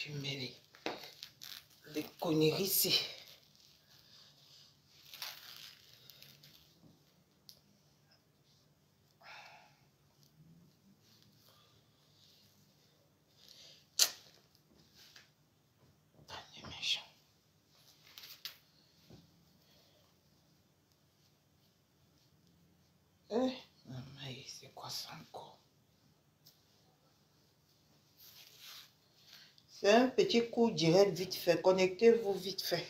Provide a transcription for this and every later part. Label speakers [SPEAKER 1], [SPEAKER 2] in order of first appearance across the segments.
[SPEAKER 1] Tu mets les conneries ici. C'est quoi ça encore? C'est un petit coup direct vite fait. Connectez-vous vite fait.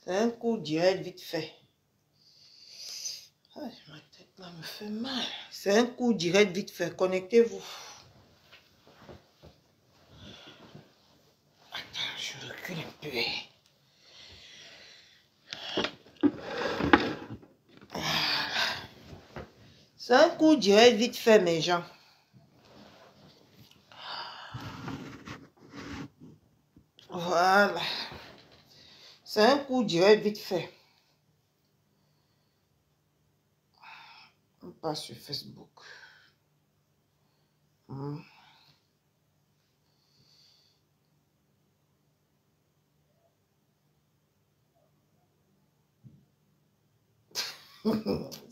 [SPEAKER 1] C'est un coup direct vite fait. Ah, ma tête là me fait mal. C'est un coup direct vite fait. Connectez-vous. Attends, je recule un peu. C'est un coup direct vite fait, mes gens. Voilà. C'est un coup direct vite fait. On passe sur Facebook.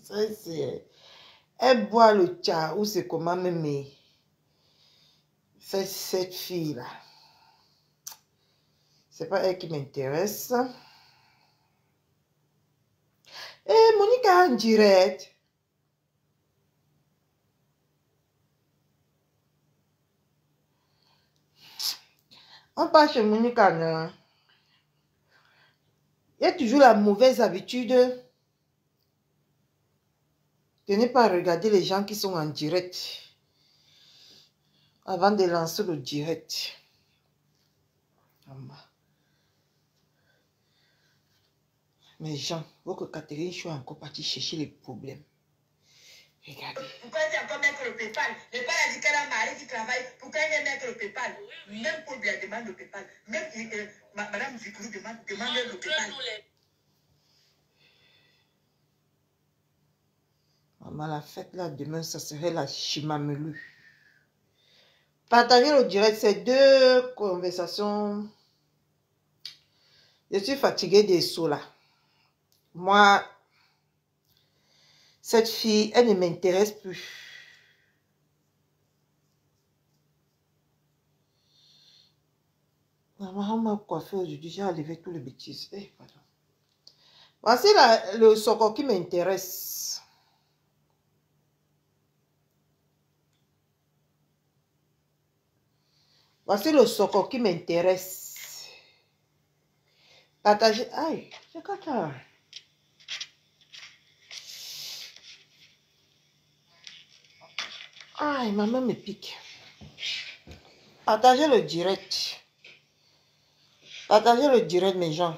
[SPEAKER 1] Ça, c'est... Elle boit le tcha ou c'est comment même... C'est cette fille-là. C'est pas elle qui m'intéresse. Eh, Monica en direct. On passe chez Monica, non? Il y a toujours la mauvaise habitude de ne pas regarder les gens qui sont en direct avant de lancer le direct. Mais gens, votre Catherine, je suis encore partie chercher les problèmes. Regardez.
[SPEAKER 2] Pourquoi tu as pas mettre le PayPal? Le PayPal a dit qu'elle a un mari qui travaille. Pourquoi elle vient mettre le PayPal? Oui. Même Paul lui demande le PayPal. Même Madame Zikrou demande le PayPal.
[SPEAKER 1] Maman, la fête là, demain, ça serait la chimamelu. Partagez le direct, ces deux conversations. Je suis fatiguée des sauts là. Moi, cette fille, elle ne m'intéresse plus. Maman, on m'a coiffé aujourd'hui, j'ai enlevé tous les bêtises. Eh, pardon. Voici le soko qui m'intéresse. Voici le soko qui m'intéresse. Partagez. Aïe, c'est quoi ça? Aïe, ma main me pique. Partagez le direct. Partagez le direct, mes gens.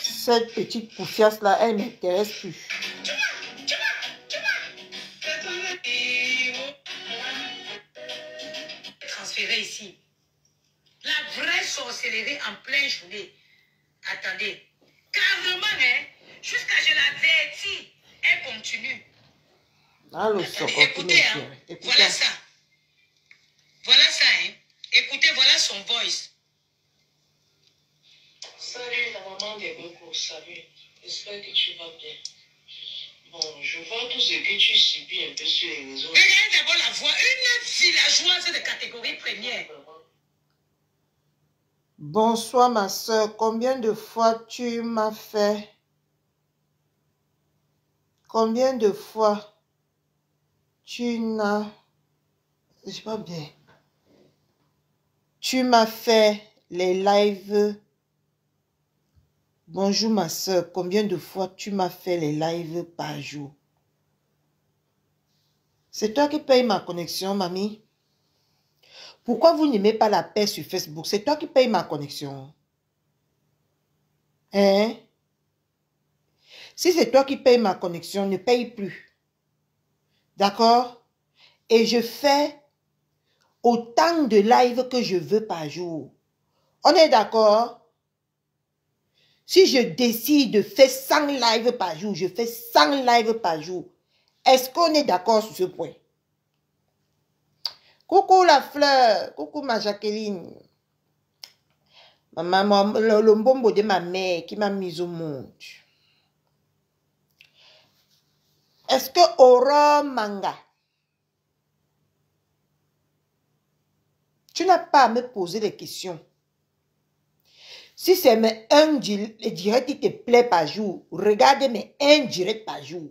[SPEAKER 1] Cette petite poufiasse là, elle ne m'intéresse plus.
[SPEAKER 2] Transféré ici. La vraie sorcellerie en pleine journée. Attendez. Carrément, hein? Jusqu'à je l'avertis. Elle continue.
[SPEAKER 1] Ah, le soko
[SPEAKER 2] écoutez, hein?
[SPEAKER 1] Écoutez.
[SPEAKER 2] Voilà ça. Voilà ça, hein? Écoutez, voilà son voice. Salut, la maman des beaucoup. Salut. J'espère que tu vas bien. Bon, je vois tout ce que tu subis un peu sur les réseaux. Regarde d'abord la voix. Une villageoise de catégorie première.
[SPEAKER 1] Bonsoir, ma soeur. Combien de fois tu m'as fait? Combien de fois tu n'as... Je sais pas bien. Tu m'as fait les lives. Bonjour, ma soeur. Combien de fois tu m'as fait les lives par jour? C'est toi qui payes ma connexion, mamie. Pourquoi vous n'aimez pas la paix sur Facebook? C'est toi qui payes ma connexion. Hein? Si c'est toi qui payes ma connexion, ne paye plus. D'accord? Et je fais autant de lives que je veux par jour. On est d'accord? Si je décide de faire 100 lives par jour, je fais 100 lives par jour. Est-ce qu'on est d'accord sur ce point? Coucou la fleur, coucou ma Jacqueline. Ma maman, le mbombo de ma mère qui m'a mise au monde. Est-ce que Aurore Manga, tu n'as pas à me poser des questions? Si c'est mes un direct qui te plaît par jour, regarde mes un direct par jour.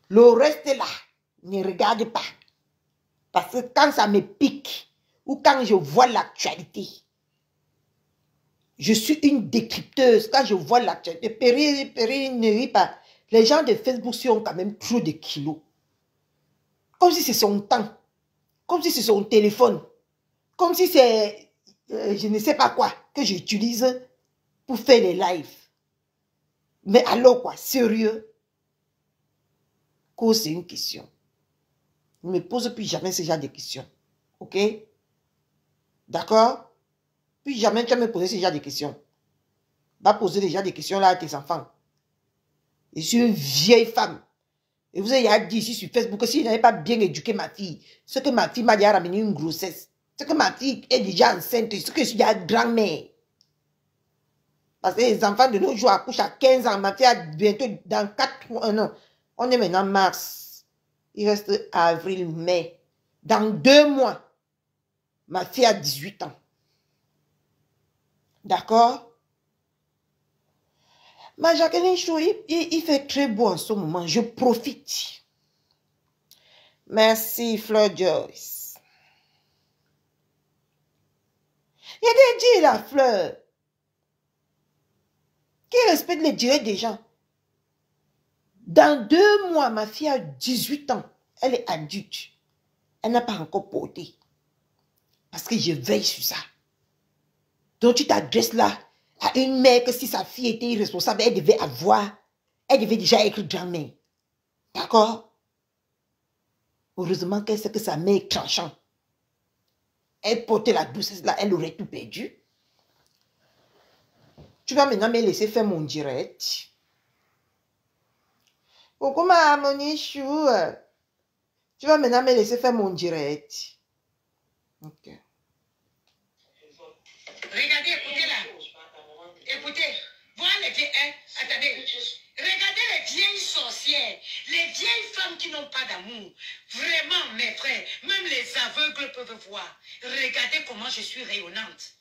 [SPEAKER 1] Le reste là, ne regarde pas. Parce que quand ça me pique, ou quand je vois l'actualité, je suis une décrypteuse. Quand je vois l'actualité, Péri ne rit pas. Les gens de Facebook ont quand même trop de kilos. Comme si c'est son temps. Comme si c'est son téléphone. Comme si c'est, je ne sais pas quoi, que j'utilise pour faire les lives. Mais alors quoi, sérieux? C'est une question. Ne me pose plus jamais ce genre de questions. Ok? D'accord? Puis jamais tu vas me poser ce genre de questions. Va poser déjà des questions là à tes enfants. Je suis une vieille femme. Et vous avez dit ici sur Facebook que si je n'avais pas bien éduqué ma fille, ce que ma fille m'a déjà ramené une grossesse, ce que ma fille est déjà enceinte, ce que je suis déjà grand-mère. Parce que les enfants de nos jours accouchent à 15 ans. Ma fille a bientôt dans 4 mois. Non, on est maintenant mars. Il reste avril, mai. Dans 2 mois, ma fille a 18 ans. D'accord? Ma Jacqueline Chou, il fait très beau en ce moment. Je profite. Merci, Fleur Joyce. Il y a des dit la Fleur qui respecte les directs des gens. Dans 2 mois, ma fille a 18 ans. Elle est adulte. Elle n'a pas encore porté. Parce que je veille sur ça. Donc tu t'adresses là à une mère que si sa fille était irresponsable, elle devait déjà être grand-mère. D'accord? Heureusement qu'elle sait que sa mère est tranchante. Elle portait la doucesse là, elle aurait tout perdu. Tu vas maintenant me laisser faire mon direct. Coucou ma harmonie chou. Tu vas maintenant me laisser faire mon direct. Ok.
[SPEAKER 2] Regardez, écoutez là. Écoutez, voilà les vieilles. Attendez. Regardez les vieilles sorcières. Les vieilles femmes qui n'ont pas d'amour. Vraiment, mes frères, même les aveugles peuvent voir. Regardez comment je suis rayonnante.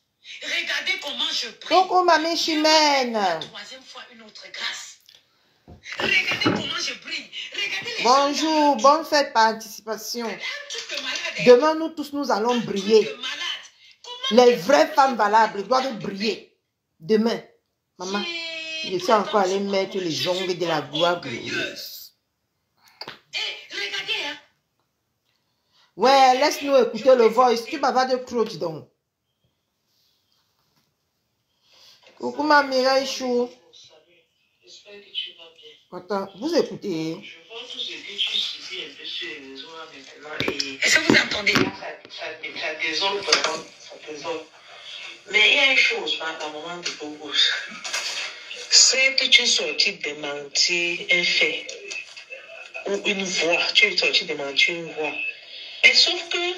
[SPEAKER 2] Regardez comment je brille.
[SPEAKER 1] Coucou mamie Chimène.
[SPEAKER 2] La 3e fois une autre grâce. Regardez comment je brille. Regardez les
[SPEAKER 1] bonjour, bonne fête par anticipation. Demain, nous tous, nous allons briller. Les vraies femmes valables doivent briller. Demain, maman, je suis encore allée mettre les ongles de la gloire glorieuse.
[SPEAKER 2] Regardez, hein.
[SPEAKER 1] Ouais, laisse-nous écouter le voice. Tu bavardes de croûte donc. Coucou ma Mireille Chou.
[SPEAKER 2] J'espère que tu vas bien.
[SPEAKER 1] Attends, vous écoutez.
[SPEAKER 2] Je vois tout ce que tu subis un peu sur les réseaux là maintenant. Est-ce que vous entendez? Ça désole vraiment. Ça désole. Mais il y a une chose, à un moment de beaucoup. C'est que tu es sorti démentir un fait. Ou une voix. Tu es sorti démentir une voix. Mais sauf que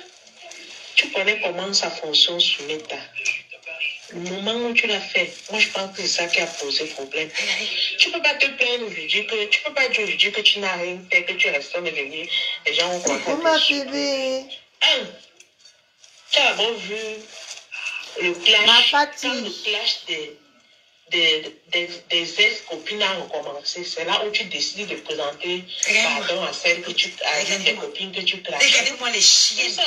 [SPEAKER 2] tu connais comment ça fonctionne sur Meta. Le moment où tu l'as fait, moi je pense que c'est ça qui a posé problème. Tu ne peux pas te plaindre aujourd'hui que tu peux pas dire aujourd'hui que tu n'as rien fait, que tu restes devenu. Les gens ont
[SPEAKER 1] Coucou ma bébé.
[SPEAKER 2] Tu as d'abord vu le clash.
[SPEAKER 1] Ma fatigue.
[SPEAKER 2] Quand le clash des ex-copines a recommencé, c'est là où tu décides de présenter pardon à celles que tu as des copines que tu clashes. Regardez-moi les chiens.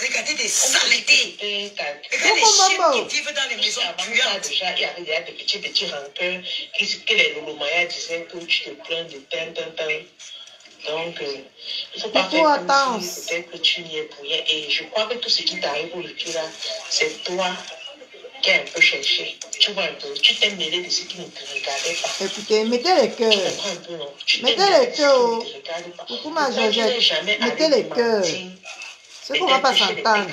[SPEAKER 2] Regardez des saletés. Regardez les chiens qui vivent dans les maisons puantes. Déjà, il y avait des petits rancœurs que les Loloumaya disaient que tu te plains de tel. Donc, il ne faut pas faire comme si peut-être que tu n'y es pour rien. Et je crois que tout ce qui t'arrive pour le cul là, c'est toi qui as un peu cherché. Tu vois un peu, tu t'es mêlé de ce qui ne te regardait pas.
[SPEAKER 1] Écoutez, mettez les cœurs.
[SPEAKER 2] Tu comprends un peu, non?
[SPEAKER 1] Mettez les cœurs. Coucou ma Georgette. Mettez les cœurs. C'est qu'on ne va pas s'entendre.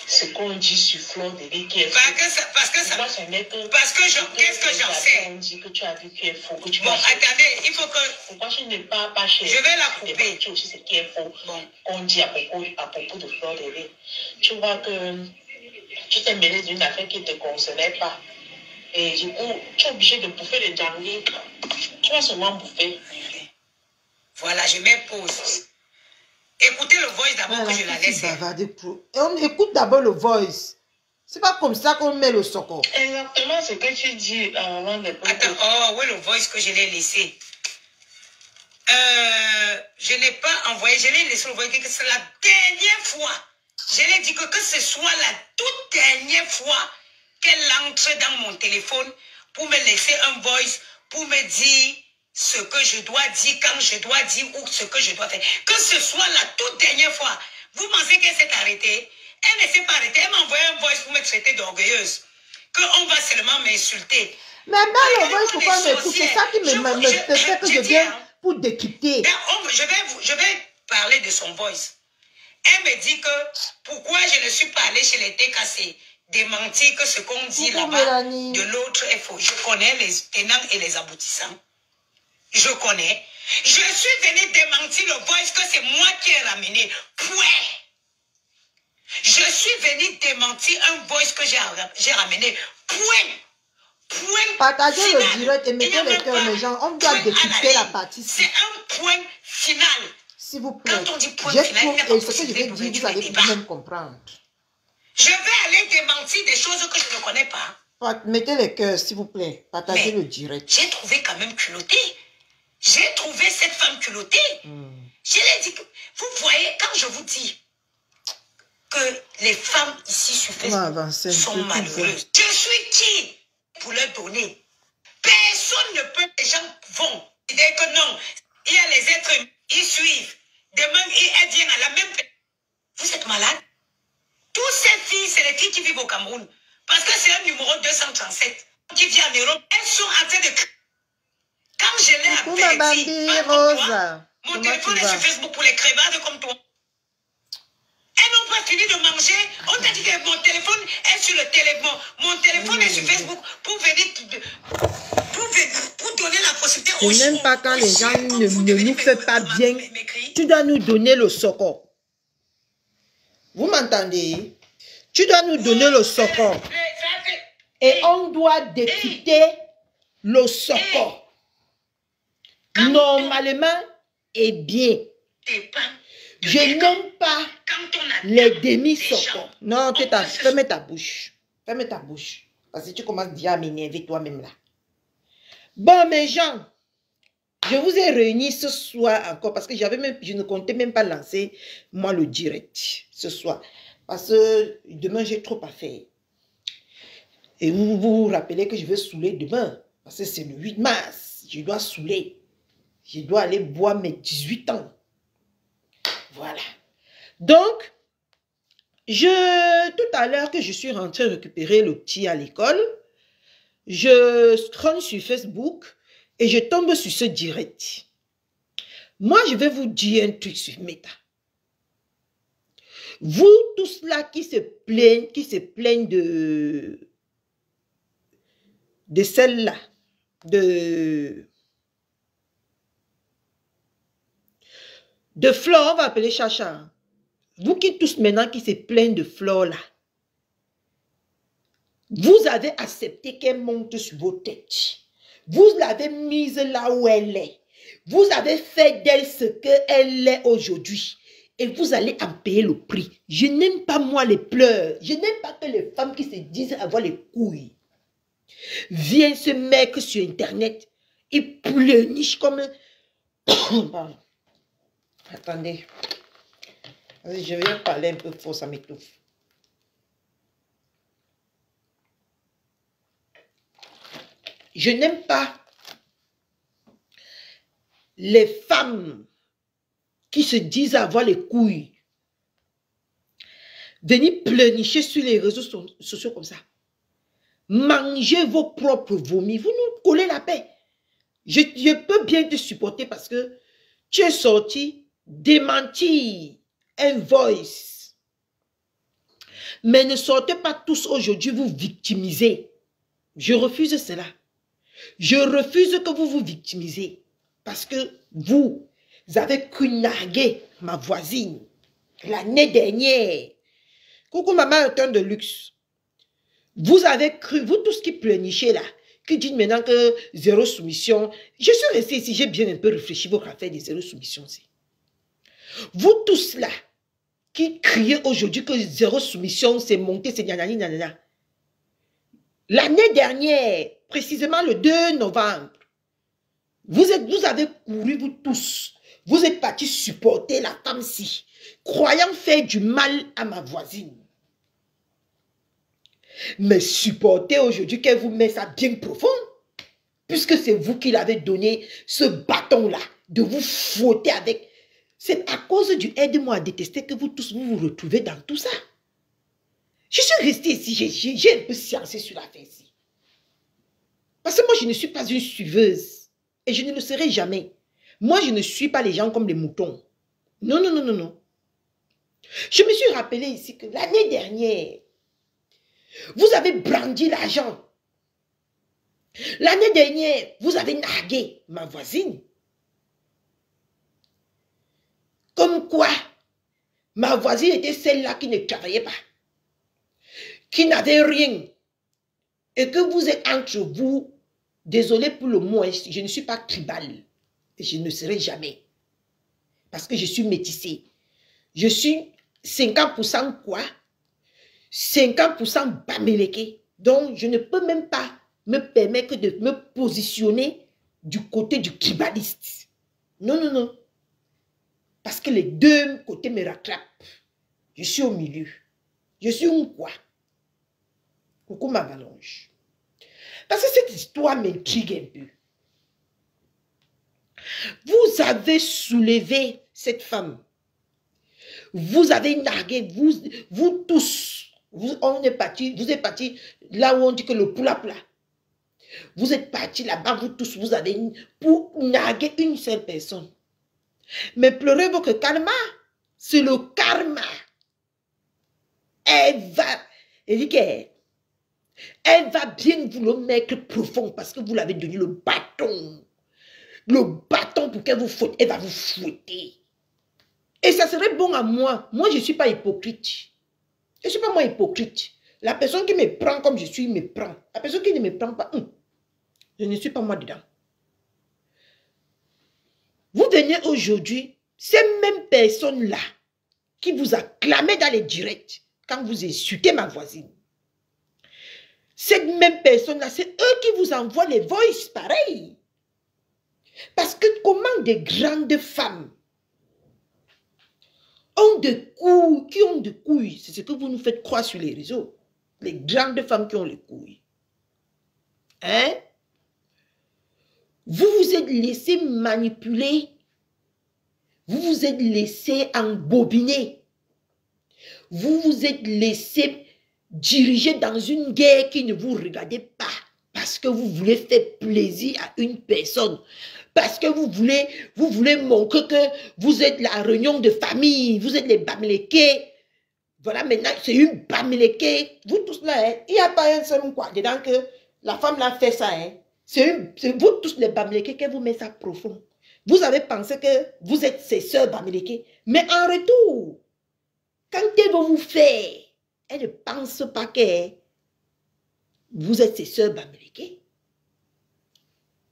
[SPEAKER 2] ce qu'on dit sur Fleur de Lys qui est faux.
[SPEAKER 3] Parce que
[SPEAKER 2] moi, ce n'est que...
[SPEAKER 3] Parce que qu'est-ce que j'en sais?
[SPEAKER 2] On dit que tu as vu qui est faux. Que tu
[SPEAKER 3] bon, attendez, il faut que...
[SPEAKER 2] Pourquoi tu n'es pas chez...
[SPEAKER 3] Je vais la couper.
[SPEAKER 2] Tu aussi ce qui est faux. Bon. On dit à propos de Fleur de Lys. Tu vois que tu t'es mêlé d'une affaire qui ne te concernait pas. Et du coup, tu es obligé de bouffer les janviers. Tu vas seulement bouffer.
[SPEAKER 3] Voilà, je mets pause. Écoutez le voice d'abord que je la laisse.
[SPEAKER 1] On écoute d'abord le voice. C'est pas comme ça qu'on met le soko.
[SPEAKER 2] Exactement ce que tu dis avant de...
[SPEAKER 3] Attends, oh oui, le voice que je l'ai laissé. Je n'ai pas envoyé, je l'ai laissé le voice que c'est la dernière fois. Je l'ai dit que ce soit la toute dernière fois qu'elle entre dans mon téléphone pour me laisser un voice, pour me dire ce que je dois dire, quand je dois dire ou ce que je dois faire. Que ce soit la toute dernière fois. Vous pensez qu'elle s'est arrêtée? Elle ne s'est pas arrêtée. Elle m'a envoyé un voice pour me traiter d'orgueilleuse. Qu'on va seulement m'insulter.
[SPEAKER 1] Mais dans le voice, pourquoi m'écoute? C'est ça qui me fait que je viens pour décrypter.
[SPEAKER 3] Je vais parler de son voice. Elle me dit que pourquoi je ne suis pas allée chez les TKC démentir que ce qu'on dit là-bas de l'autre est faux. Je connais les tenants et les aboutissants. Je connais. Je suis venue démentir le voice que c'est moi qui ai ramené. Point. Je suis venue démentir un voice que j'ai ramené. Point.
[SPEAKER 1] Partagez
[SPEAKER 3] final.
[SPEAKER 1] Le direct et mettez les cœurs, les gens. On doit décrypter la partie.
[SPEAKER 3] C'est un point final.
[SPEAKER 1] S'il vous plaît.
[SPEAKER 3] Quand on dit point final,
[SPEAKER 1] et ce que je vais dire, vous allez même comprendre.
[SPEAKER 3] Je vais aller démentir des choses que je ne connais pas.
[SPEAKER 1] Mettez les cœurs, s'il vous plaît. Partagez le direct.
[SPEAKER 3] J'ai trouvé quand même culotté. J'ai trouvé cette femme culottée. Je l'ai dit que, vous voyez, quand je vous dis que les femmes ici sur Facebook sont malheureuses, je suis qui pour leur donner? Personne ne peut, les gens vont dire que non, il y a les êtres humains, ils suivent. Demain, elles viennent à la même... Vous êtes malade? Toutes ces filles, c'est les filles qui vivent au Cameroun. Parce que c'est un numéro 237 qui vient en Europe. Elles sont en train de... Quand je l'ai appelé, mon téléphone est sur Facebook pour les crevades comme toi. Elles n'ont pas fini de manger. On t'a dit que mon téléphone est sur le téléphone. Mon téléphone est sur Facebook pour venir... Pour donner la possibilité aux gens.
[SPEAKER 1] Je n'aime pas quand les gens ne nous font pas bien. Tu dois nous donner le soko. Vous m'entendez? Tu dois nous donner le soko. Et on doit décrypter le soko. Normalement et bien. Je n'aime pas les demi-soko. Non, ferme ta bouche. Ferme ta bouche. Parce que tu commences déjà à m'énerver toi-même là. Bon, mes gens, je vous ai réunis ce soir encore parce que je ne comptais même pas lancer moi le direct ce soir. Parce que demain, j'ai trop à faire. Et vous vous rappelez que je vais saouler demain. Parce que c'est le 8 mars. Je dois saouler. Je dois aller boire mes 18 ans. Voilà. Donc, tout à l'heure que je suis rentrée récupérer le petit à l'école, je scrolle sur Facebook et je tombe sur ce direct. Moi, je vais vous dire un truc sur Meta. Vous, tous là qui se plaignent de celle-là, de Flore, on va appeler Chacha. Vous qui tous maintenant qui se plaignent de Flore là, vous avez accepté qu'elle monte sur vos têtes. Vous l'avez mise là où elle est. Vous avez fait d'elle ce qu'elle est aujourd'hui. Et vous allez en payer le prix. Je n'aime pas moi les pleurs. Je n'aime pas que les femmes qui se disent avoir les couilles viennent se mettre sur Internet et pleurnichent comme... Pardon. Attendez. Je vais parler un peu fort, ça m'étouffe. Je n'aime pas les femmes qui se disent avoir les couilles. Venir pleurnicher sur les réseaux sociaux comme ça. Mangez vos propres vomis. Vous nous collez la paix. Je peux bien te supporter parce que tu es sorti démentir un voice. Mais ne sortez pas tous aujourd'hui vous victimiser. Je refuse cela. Je refuse que vous vous victimisez. Parce que vous avez cru narguer ma voisine l'année dernière. Coucou maman, un temps de luxe. Vous avez cru, vous tous qui pleurnichez là, qui dites maintenant que zéro soumission. Je suis restée ici, j'ai bien un peu réfléchi votre affaire de zéro soumission aussi. Vous tous là, qui criez aujourd'hui que zéro soumission, c'est monté, c'est nanani nanana. L'année dernière, précisément le 2 novembre, vous avez couru, vous tous, vous êtes partis supporter la femme-ci, croyant faire du mal à ma voisine. Mais supporter aujourd'hui qu'elle vous met ça bien profond, puisque c'est vous qui l'avez donné ce bâton-là, de vous fouetter avec. C'est à cause du aide-moi à détester que vous tous vous retrouvez dans tout ça. Je suis restée ici, j'ai un peu sciencé sur l'affaire ici. Parce que moi, je ne suis pas une suiveuse. Et je ne le serai jamais. Moi, je ne suis pas les gens comme les moutons. Non, non, non, non, non. Je me suis rappelé ici que l'année dernière, vous avez brandi l'argent. L'année dernière, vous avez nargué ma voisine. Comme quoi, ma voisine était celle-là qui ne travaillait pas, qui n'avait rien. Et que vous êtes entre vous, désolé pour le mot, je ne suis pas tribal. Et je ne serai jamais. Parce que je suis métissée. Je suis 50% quoi? 50% baméleke. Donc, je ne peux même pas me permettre de me positionner du côté du tribaliste. Non, non, non. Parce que les deux côtés me rattrapent. Je suis au milieu. Je suis un quoi? Coucou ma Valonge. Parce que cette histoire m'intrigue un peu. Vous avez soulevé cette femme. Vous avez nargué, vous tous. Vous êtes partis là où on dit que le poula-poula. Vous êtes partis là-bas, vous tous, vous avez pour narguer une seule personne. Mais pleurez votre karma. C'est le karma. Elle va bien vous le mettre profond parce que vous l'avez donné le bâton. Le bâton pour qu'elle vous fouette. Elle va vous fouetter. Et ça serait bon à moi. Moi, je ne suis pas hypocrite. Je ne suis pas moi hypocrite. La personne qui me prend comme je suis, me prend. La personne qui ne me prend pas, je ne suis pas moi dedans. Vous venez aujourd'hui, ces mêmes personnes-là qui vous acclamaient dans les directs quand vous insultez ma voisine. Cette même personne-là, c'est eux qui vous envoient les voices pareils. Parce que comment des grandes femmes ont des couilles, qui ont des couilles, c'est ce que vous nous faites croire sur les réseaux. Les grandes femmes qui ont les couilles. Hein? Vous vous êtes laissé manipuler. Vous vous êtes laissé embobiner. Vous vous êtes laissé diriger dans une guerre qui ne vous regardait pas. Parce que vous voulez faire plaisir à une personne. Parce que vous voulez montrer que vous êtes la réunion de famille. Vous êtes les Bamileke. Voilà, maintenant, c'est une Bamileke. Vous tous là, hein, il n'y a pas un seul quoi dedans que la femme là fait ça. Hein. C'est vous tous les Bamileke qui vous met ça profond. Vous avez pensé que vous êtes ses sœurs Bamileke. Mais en retour, quand elle va vous faire, elle ne pense pas que vous êtes ses sœurs Bamileke.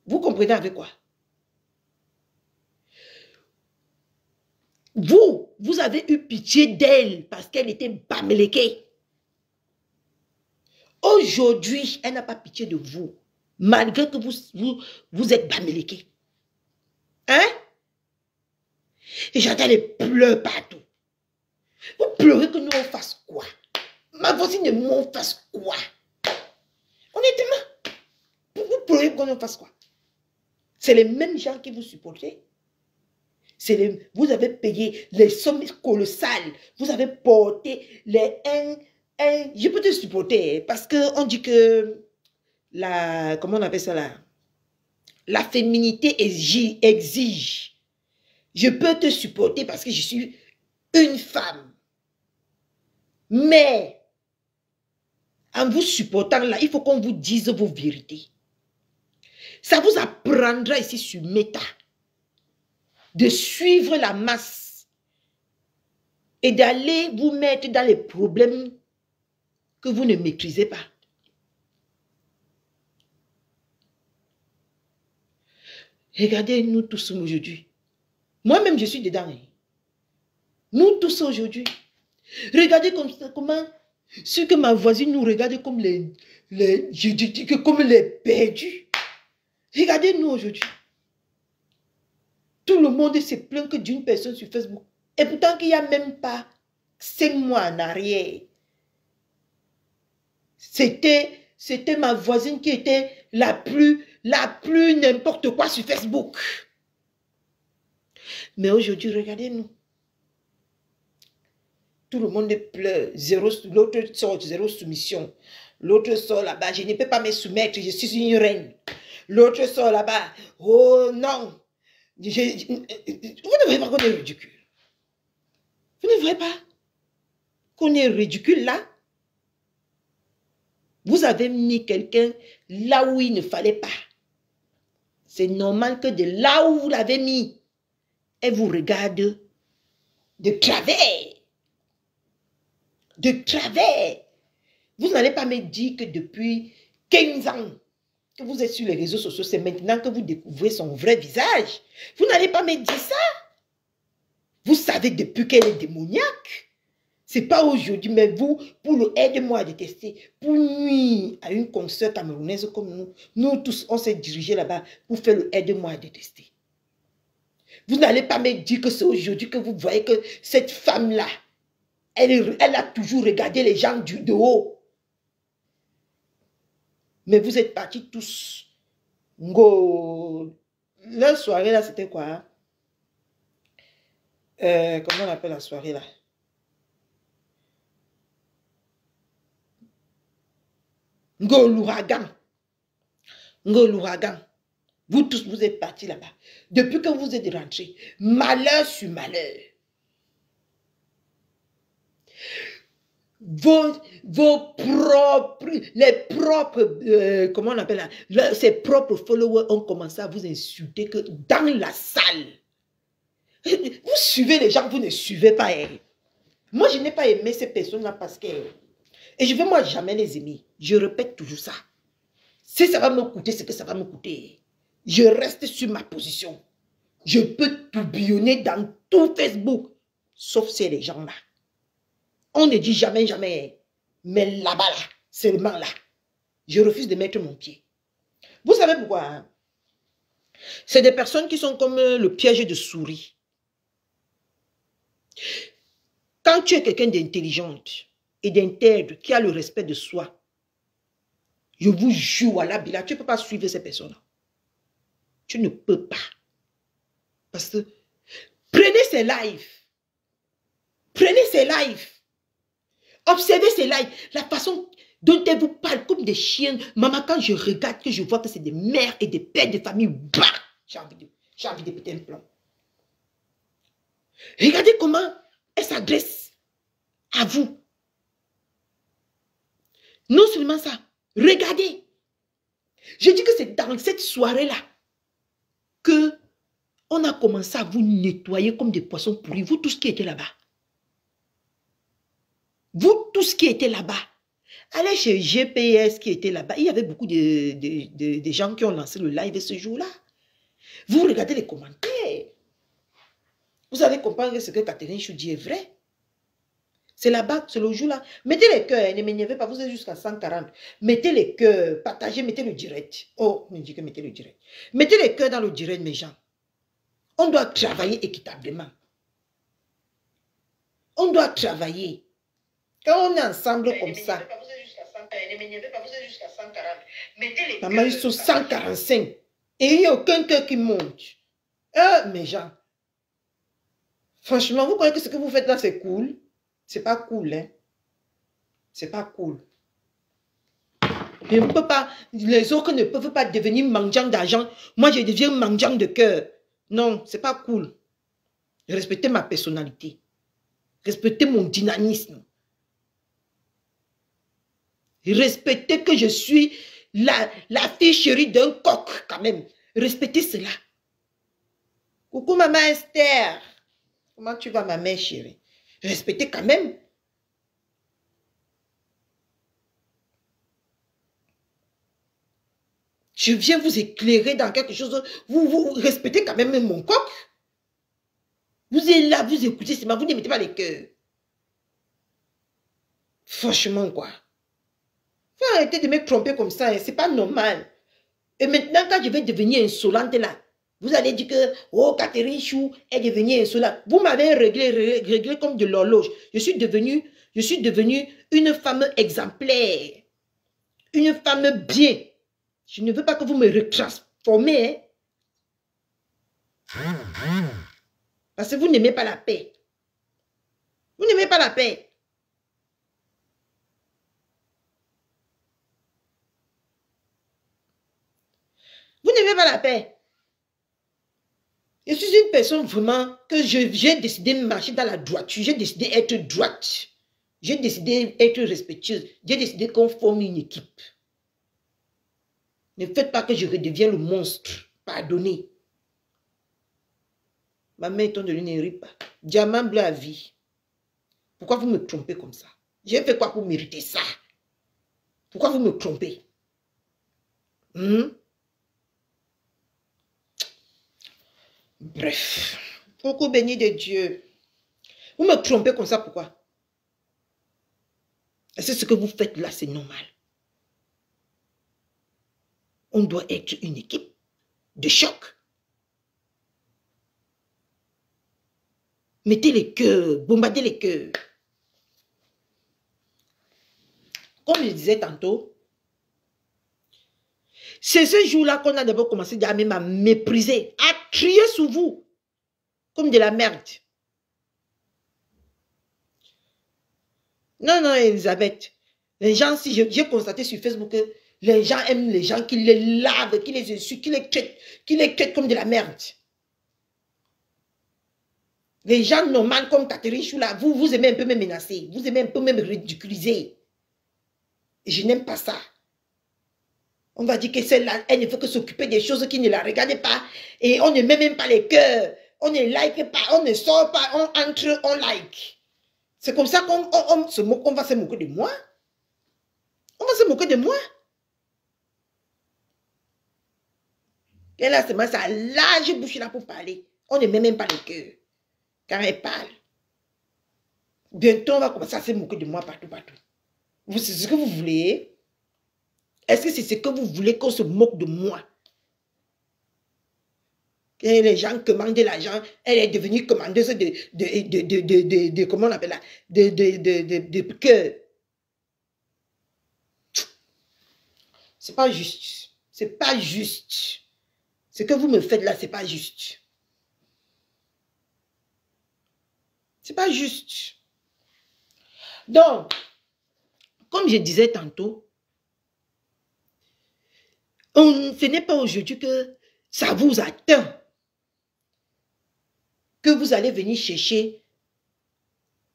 [SPEAKER 1] Vous comprenez avec quoi? Vous avez eu pitié d'elle parce qu'elle était Bamileke. Aujourd'hui, elle n'a pas pitié de vous. Malgré que vous êtes Bamileke. Hein? Et j'entends les pleurs partout. Vous pleurez que nous on fasse quoi? Ma voisine et moi on fasse quoi? Honnêtement, vous pleurez que nous fasse quoi? C'est les mêmes gens qui vous supportez. Vous avez payé les sommes colossales. Vous avez porté les je peux te supporter parce qu'on dit que comment on appelle ça là? La féminité exige. Je peux te supporter parce que je suis une femme. Mais En vous supportant là, il faut qu'on vous dise vos vérités. Ça vous apprendra ici sur Meta de suivre la masse et d'aller vous mettre dans les problèmes que vous ne maîtrisez pas. Regardez, nous tous aujourd'hui. Moi-même, je suis dedans. Nous tous aujourd'hui. Regardez comment ce que ma voisine nous regarde comme comme les perdus. Regardez-nous aujourd'hui. Tout le monde se plaint que d'une personne sur Facebook. Et pourtant qu'il n'y a même pas 5 mois en arrière. C'était ma voisine qui était la plus n'importe quoi sur Facebook. Mais aujourd'hui, regardez-nous. Tout le monde pleure. L'autre sort, zéro soumission. L'autre sort là-bas, je ne peux pas me soumettre, je suis une reine. L'autre sort là-bas, oh non. Vous ne voyez pas qu'on est ridicule. Vous ne voyez pas qu'on est ridicule là? Vous avez mis quelqu'un là où il ne fallait pas. C'est normal que de là où vous l'avez mis, elle vous regarde de travers. De travers. Vous n'allez pas me dire que depuis 15 ans que vous êtes sur les réseaux sociaux, c'est maintenant que vous découvrez son vrai visage. Vous n'allez pas me dire ça. Vous savez depuis qu'elle est démoniaque. Ce n'est pas aujourd'hui, mais vous, pour le aide-moi à détester, pour nuire à une consoeur camerounaise comme nous, nous tous, on s'est dirigés là-bas pour faire le aide-moi à détester. Vous n'allez pas me dire que c'est aujourd'hui que vous voyez que cette femme-là, elle a toujours regardé les gens de haut. Mais vous êtes partis tous. La soirée là, c'était quoi? Comment on appelle la soirée là? L'ouragan. L'ouragan. Vous tous, vous êtes partis là-bas. Depuis que vous êtes rentrés, malheur sur malheur. Comment on appelle là, ses propres followers ont commencé à vous insulter que dans la salle. Vous suivez les gens, vous ne suivez pas. Moi, je n'ai pas aimé ces personnes-là parce que... Et je ne vais moi jamais les aimer. Je répète toujours ça. Si ça va me coûter ce que ça va me coûter, je reste sur ma position. Je peux tourbillonner dans tout Facebook, sauf ces les gens-là. On ne dit jamais, jamais. Mais là-bas, là, seulement là, je refuse de mettre mon pied. Vous savez pourquoi? Hein? C'est des personnes qui sont comme le piège de souris. Quand tu es quelqu'un d'intelligente et d'intègre, qui a le respect de soi, je vous jure, à la bila, tu ne peux pas suivre ces personnes-là. Tu ne peux pas. Parce que prenez ces lives. Prenez ces lives. Observez ces lives. La façon dont elles vous parlent comme des chiens. Maman, quand je regarde, que je vois que c'est des mères et des pères de famille, bah, j'ai envie de péter un plomb. Regardez comment elles s'adressent à vous. Non seulement ça, regardez. Je dis que c'est dans cette soirée-là que on a commencé à vous nettoyer comme des poissons pourris. Vous tous qui étiez là-bas. Vous tous qui étiez là-bas. Allez chez GPS qui était là-bas. Il y avait beaucoup de gens qui ont lancé le live ce jour-là. Vous regardez les commentaires. Vous allez comprendre ce que Catherine Chou dit est vrai. C'est là-bas, c'est le jour-là. Mettez les cœurs, ne m'énervez pas, vous êtes jusqu'à 140. Mettez les cœurs, partagez, mettez le direct. Oh, me dit que mettez le direct. Mettez les cœurs dans le direct, mes gens. On doit travailler équitablement. On doit travailler. Quand on est ensemble comme ça. Ne m'énervez pas, vous êtes jusqu'à 140. Mettez les cœurs. Maman, ils sont 145. Et il n'y a aucun cœur qui monte. Mes gens. Franchement, vous croyez que ce que vous faites là, c'est cool? C'est pas cool, hein. C'est pas cool. Je ne peux pas, les autres ne peuvent pas devenir mendiants d'argent. Moi, je deviens mendiant de cœur. Non, c'est pas cool. Respectez ma personnalité. Respectez mon dynamisme. Respectez que je suis la fille chérie d'un coq, quand même. Respectez cela. Coucou, maman Esther. Comment tu vas, ma mère chérie? Respectez quand même. Je viens vous éclairer dans quelque chose. Vous respectez quand même mon coq. Vous êtes là, vous écoutez, vous ne mettez pas les cœurs. Franchement, quoi. Faut arrêter de me tromper comme ça, hein. C'est pas normal. Et maintenant, quand je vais devenir insolente là, vous allez dire que, oh, Catherine Chou est devenue insolente. Vous m'avez réglé comme de l'horloge. Je suis devenue une femme exemplaire. Une femme bien. Je ne veux pas que vous me retransformez. Hein. Parce que vous n'aimez pas la paix. Vous n'aimez pas la paix. Vous n'aimez pas la paix. Je suis une personne vraiment que j'ai décidé de marcher dans la droiture. J'ai décidé d'être droite. J'ai décidé d'être respectueuse. J'ai décidé qu'on forme une équipe. Ne faites pas que je redevienne le monstre. Pardonnez. Ma mère étant de lui ne rit pas. Diamant bleu à vie. Pourquoi vous me trompez comme ça? J'ai fait quoi pour mériter ça? Pourquoi vous me trompez? Bref. Beaucoup béni de Dieu. Vous me trompez comme ça, pourquoi? Est-ce que ce que vous faites là, c'est normal? On doit être une équipe de choc. Mettez les cœurs, bombardez les cœurs. Comme je disais tantôt, c'est ce jour-là qu'on a d'abord commencé à même à mépriser, à crier sur vous, comme de la merde. Non, non, Elisabeth, les gens, si j'ai constaté sur Facebook que les gens aiment les gens qui les lavent, qui les insultent, qui les traitent comme de la merde. Les gens normaux comme Catherine Choula, vous aimez un peu me menacer, vous aimez un peu me ridiculiser. Et je n'aime pas ça. On va dire que celle-là, elle ne veut que s'occuper des choses qui ne la regardent pas. Et on ne met même pas les cœurs. On ne like pas, on ne sort pas, on entre, on like. C'est comme ça qu'on se moque, on va se moquer de moi. On va se moquer de moi. Et là, c'est moi, ça large bouche là pour parler. On ne met même pas les cœurs. Quand elle parle. Bientôt, on va commencer à se moquer de moi partout, partout. C'est ce que vous voulez? Est-ce que c'est ce que vous voulez qu'on se moque de moi? Et les gens commandent l'argent, elle est devenue commandeuse de comment on appelle là? De cœur. C'est pas juste. C'est pas juste. Ce que vous me faites là, c'est pas juste. C'est pas juste. Donc, comme je disais tantôt, ce n'est pas aujourd'hui que ça vous atteint, que vous allez venir chercher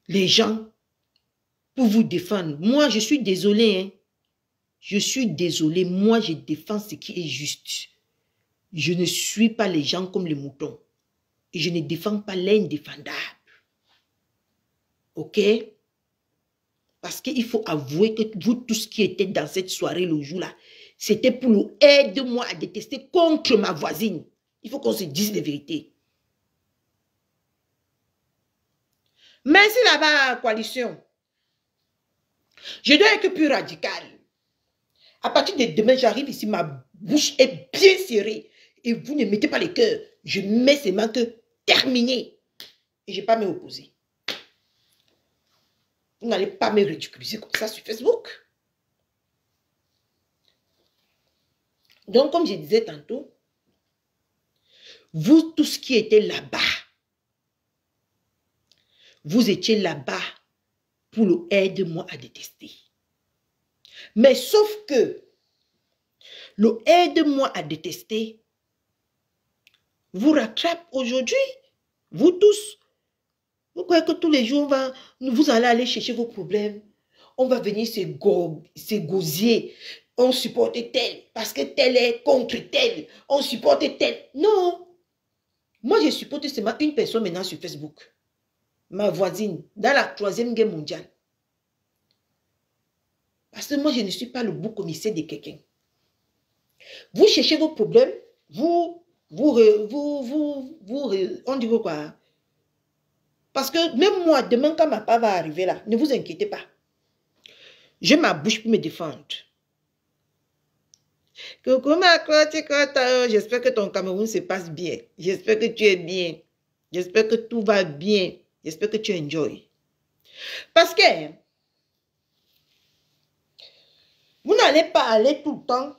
[SPEAKER 1] les gens pour vous défendre. Moi, je suis désolée. Hein. Je suis désolée. Moi, je défends ce qui est juste. Je ne suis pas les gens comme les moutons. Et je ne défends pas l'indéfendable. Ok? Parce qu'il faut avouer que vous, tout ce qui était dans cette soirée le jour-là, c'était pour nous aider moi à détester contre ma voisine. Il faut qu'on se dise la vérité. Merci là-bas, coalition. Je dois être plus radical. À partir de demain, j'arrive ici, ma bouche est bien serrée. Et vous ne mettez pas les cœurs. Je mets ces mains que terminé. Et je ne vais pas m'opposer. Vous n'allez pas me ridiculiser comme ça sur Facebook. Donc, comme je disais tantôt, vous, tout ce qui était là-bas, vous étiez là-bas pour le aide-moi à détester. Mais sauf que le aide-moi à détester vous rattrape aujourd'hui. Vous tous. Vous croyez que tous les jours, vous allez aller chercher vos problèmes. on va venir se gosier. On supporte tel, parce que tel est contre tel. On supporte tel. Non. Moi, je supporte seulement une personne maintenant sur Facebook. Ma voisine, dans la 3e guerre mondiale. Parce que moi, je ne suis pas le bouc commissaire de quelqu'un. Vous cherchez vos problèmes, on dit quoi? Parce que même moi, demain, quand ma part va arriver là, ne vous inquiétez pas. J'ai ma bouche pour me défendre. Coucou ma côte, j'espère que ton Cameroun se passe bien. J'espère que tu es bien. J'espère que tout va bien. J'espère que tu enjoy. Parce que vous n'allez pas aller tout le temps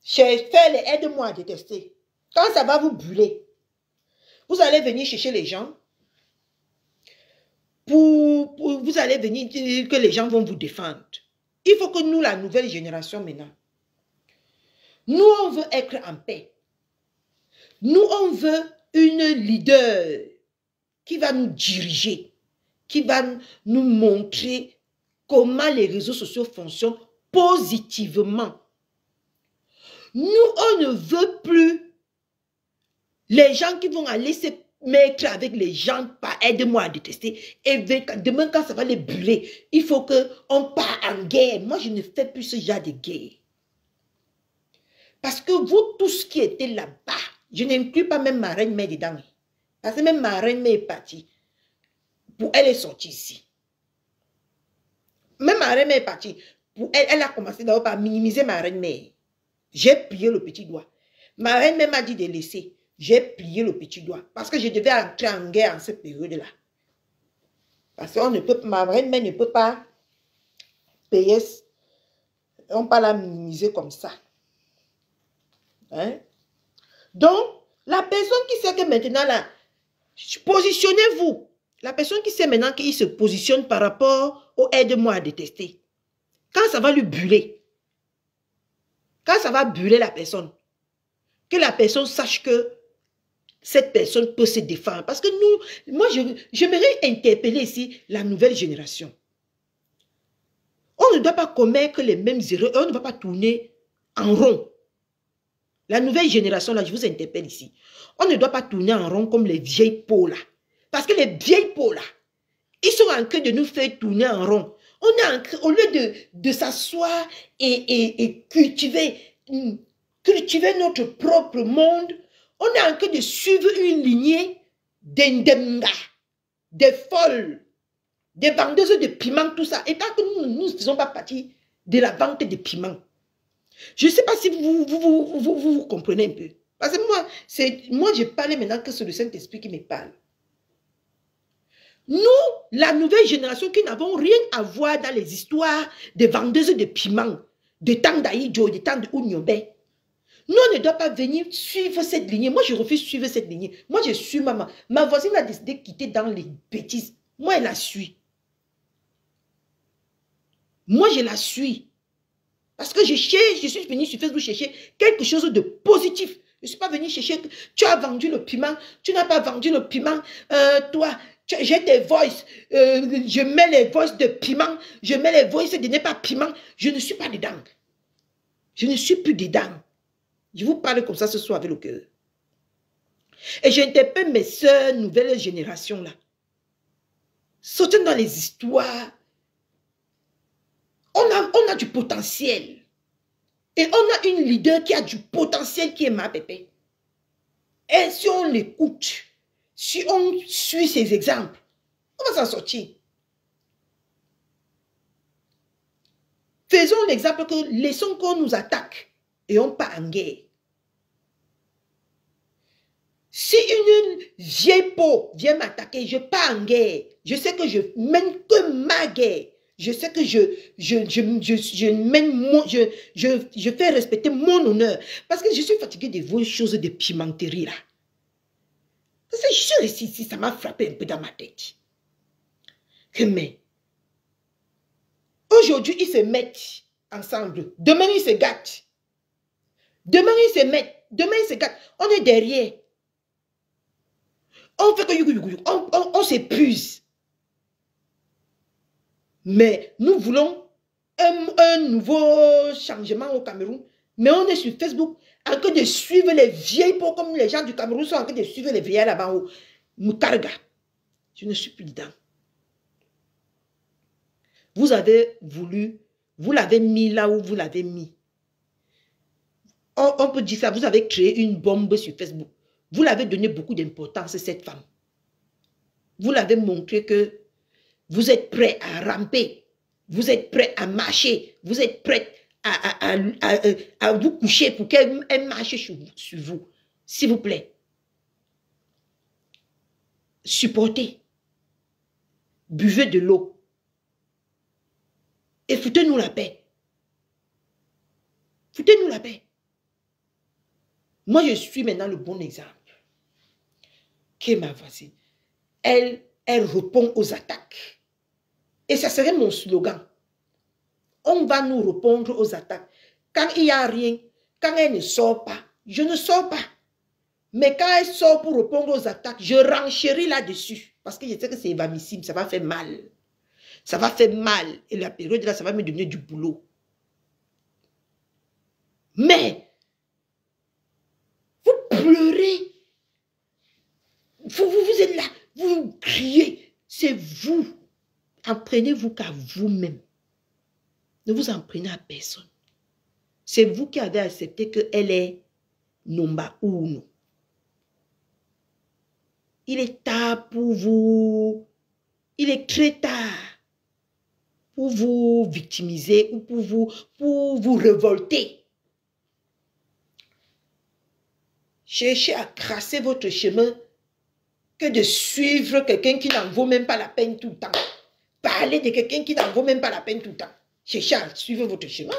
[SPEAKER 1] faire les aide-moi à détester. Quand ça va vous brûler, vous allez venir chercher les gens. Vous allez venir dire que les gens vont vous défendre. Il faut que nous, la nouvelle génération maintenant, nous, on veut être en paix. Nous, on veut une leader qui va nous diriger, qui va nous montrer comment les réseaux sociaux fonctionnent positivement. Nous, on ne veut plus les gens qui vont aller se mettre avec les gens, pas aide-moi à détester. Et demain, quand ça va les brûler, il faut qu'on parte en guerre. Moi, je ne fais plus ce genre de guerre. Parce que vous, tous qui étaient là-bas, je n'inclus pas même ma reine-mère dedans. Parce que même ma reine-mère est partie. Elle est sortie ici. Même ma reine-mère est partie. Elle a commencé d'abord par minimiser ma reine-mère. J'ai plié le petit doigt. Ma reine-mère m'a dit de laisser. J'ai plié le petit doigt. Parce que je devais entrer en guerre en cette période-là. Parce que ma reine-mère ne peut pas payer. On ne peut pas la minimiser comme ça. Hein? Donc, la personne qui sait que maintenant, là, positionnez-vous. La personne qui sait maintenant qu'il se positionne par rapport au aide-moi à détester. Quand ça va lui brûler, quand ça va brûler la personne, que la personne sache que cette personne peut se défendre. Parce que nous, moi, j'aimerais interpeller ici la nouvelle génération. On ne doit pas commettre les mêmes erreurs, on ne va pas tourner en rond. La nouvelle génération, là, je vous interpelle ici. On ne doit pas tourner en rond comme les vieilles peaux, là. Parce que les vieilles peaux, là, ils sont en train de nous faire tourner en rond. On est en train, au lieu de s'asseoir et cultiver notre propre monde, on est en train de suivre une lignée d'Indemga, des folles, des vendeuses de piments, tout ça. Et tant que nous ne faisons pas partie de la vente de piments, je ne sais pas si vous comprenez un peu. Parce que moi, je parle maintenant que c'est le Saint-Esprit qui me parle. Nous, la nouvelle génération qui n'avons rien à voir dans les histoires des vendeuses de piments, de temps d'Aïdjo, de temps de Ouniobé, nous, on ne doit pas venir suivre cette lignée. Moi, je refuse de suivre cette lignée. Moi, je suis maman. Ma voisine a décidé de quitter dans les bêtises. Moi, elle la suit. Moi, je la suis. Parce que je suis venue sur Facebook chercher quelque chose de positif. Je ne suis pas venue chercher, tu as vendu le piment, tu n'as pas vendu le piment, toi, j'ai tes voices, je mets les voices de piment, je mets les voices de n'est pas piment, je ne suis pas dedans. Je ne suis plus dedans. Je vous parle comme ça ce soir avec le cœur. Et j'interpelle mes soeurs, nouvelle génération là. Sortez dans les histoires. On a du potentiel. Et on a une leader qui a du potentiel qui est ma pépé. Et si on l'écoute, si on suit ses exemples, on va s'en sortir. Faisons l'exemple que laissons qu'on nous attaque et on part en guerre. Si une vieille peau vient m'attaquer, je pars en guerre. Je sais que je mène que ma guerre. Je sais que je fais respecter mon honneur. Parce que je suis fatiguée de vos choses de pimenterie là. Parce que je suis restée ici, ça m'a frappé un peu dans ma tête. Que mais, aujourd'hui ils se mettent ensemble. Demain ils se gâtent. Demain ils se mettent. Demain ils se gâtent. On est derrière. On fait que on s'épuise. Mais nous voulons un nouveau changement au Cameroun, mais on est sur Facebook en train de suivre les vieilles peaux comme les gens du Cameroun sont en train de suivre les vieilles là-bas au Moukarga. Je ne suis plus dedans. Vous avez voulu, vous l'avez mis là où vous l'avez mis. On peut dire ça, vous avez créé une bombe sur Facebook. Vous l'avez donné beaucoup d'importance à cette femme. Vous l'avez montré que vous êtes prêt à ramper. Vous êtes prêt à marcher. Vous êtes prêt à vous coucher pour qu'elle marche sur vous. S'il vous plaît. Supportez. Buvez de l'eau. Et foutez-nous la paix. Foutez-nous la paix. Moi, je suis maintenant le bon exemple. Qui est ma voisine? Elle répond aux attaques. Et ça serait mon slogan. On va nous répondre aux attaques. Quand il n'y a rien, quand elle ne sort pas, je ne sors pas. Mais quand elle sort pour répondre aux attaques, je renchéris là-dessus. Parce que je sais que c'est évamissible, ça va faire mal. Ça va faire mal. Et la période là, ça va me donner du boulot. Mais, vous pleurez. Vous êtes là, vous criez. C'est vous. Apprenez-vous qu'à vous-même. Ne vous en prenez à personne. C'est vous qui avez accepté qu'elle est Nomba Uno. Il est tard pour vous. Il est très tard pour vous victimiser ou pour vous révolter. Cherchez à crasser votre chemin que de suivre quelqu'un qui n'en vaut même pas la peine tout le temps. Parler de quelqu'un qui n'en vaut même pas la peine tout le temps. Cherchez à suivre votre chemin.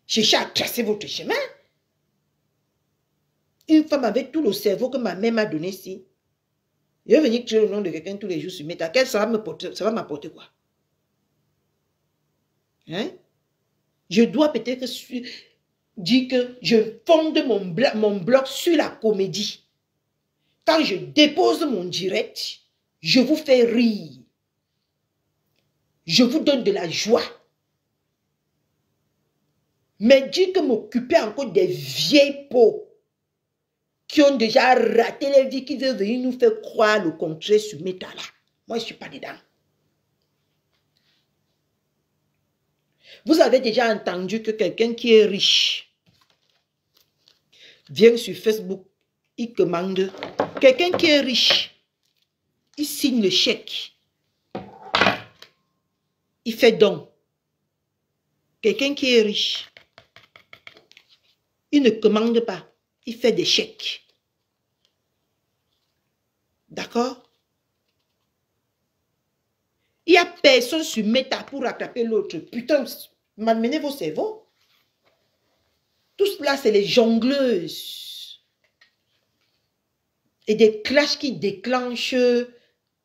[SPEAKER 1] Cherchez à tracer votre chemin. Une femme avec tout le cerveau que ma mère m'a donné ici. Je vais venir créer le nom de quelqu'un tous les jours sur Meta. Ça va m'apporter quoi? Hein? Je dois peut-être dire que je fonde mon blog sur la comédie. Quand je dépose mon direct, je vous fais rire. Je vous donne de la joie. Mais dire que m'occuper encore des vieilles peaux qui ont déjà raté les vies, qui veulent venir nous faire croire le contraire sur Meta là. Moi, je ne suis pas dedans. Vous avez déjà entendu que quelqu'un qui est riche vient sur Facebook, il commande. Quelqu'un qui est riche, il signe le chèque. Il fait don. Quelqu'un qui est riche, il ne commande pas. Il fait des chèques. D'accord? Il n'y a personne sur Meta pour rattraper l'autre. Putain, m'amenez vos cerveaux. Tout cela, c'est les jongleuses. Et des clashs qui déclenchent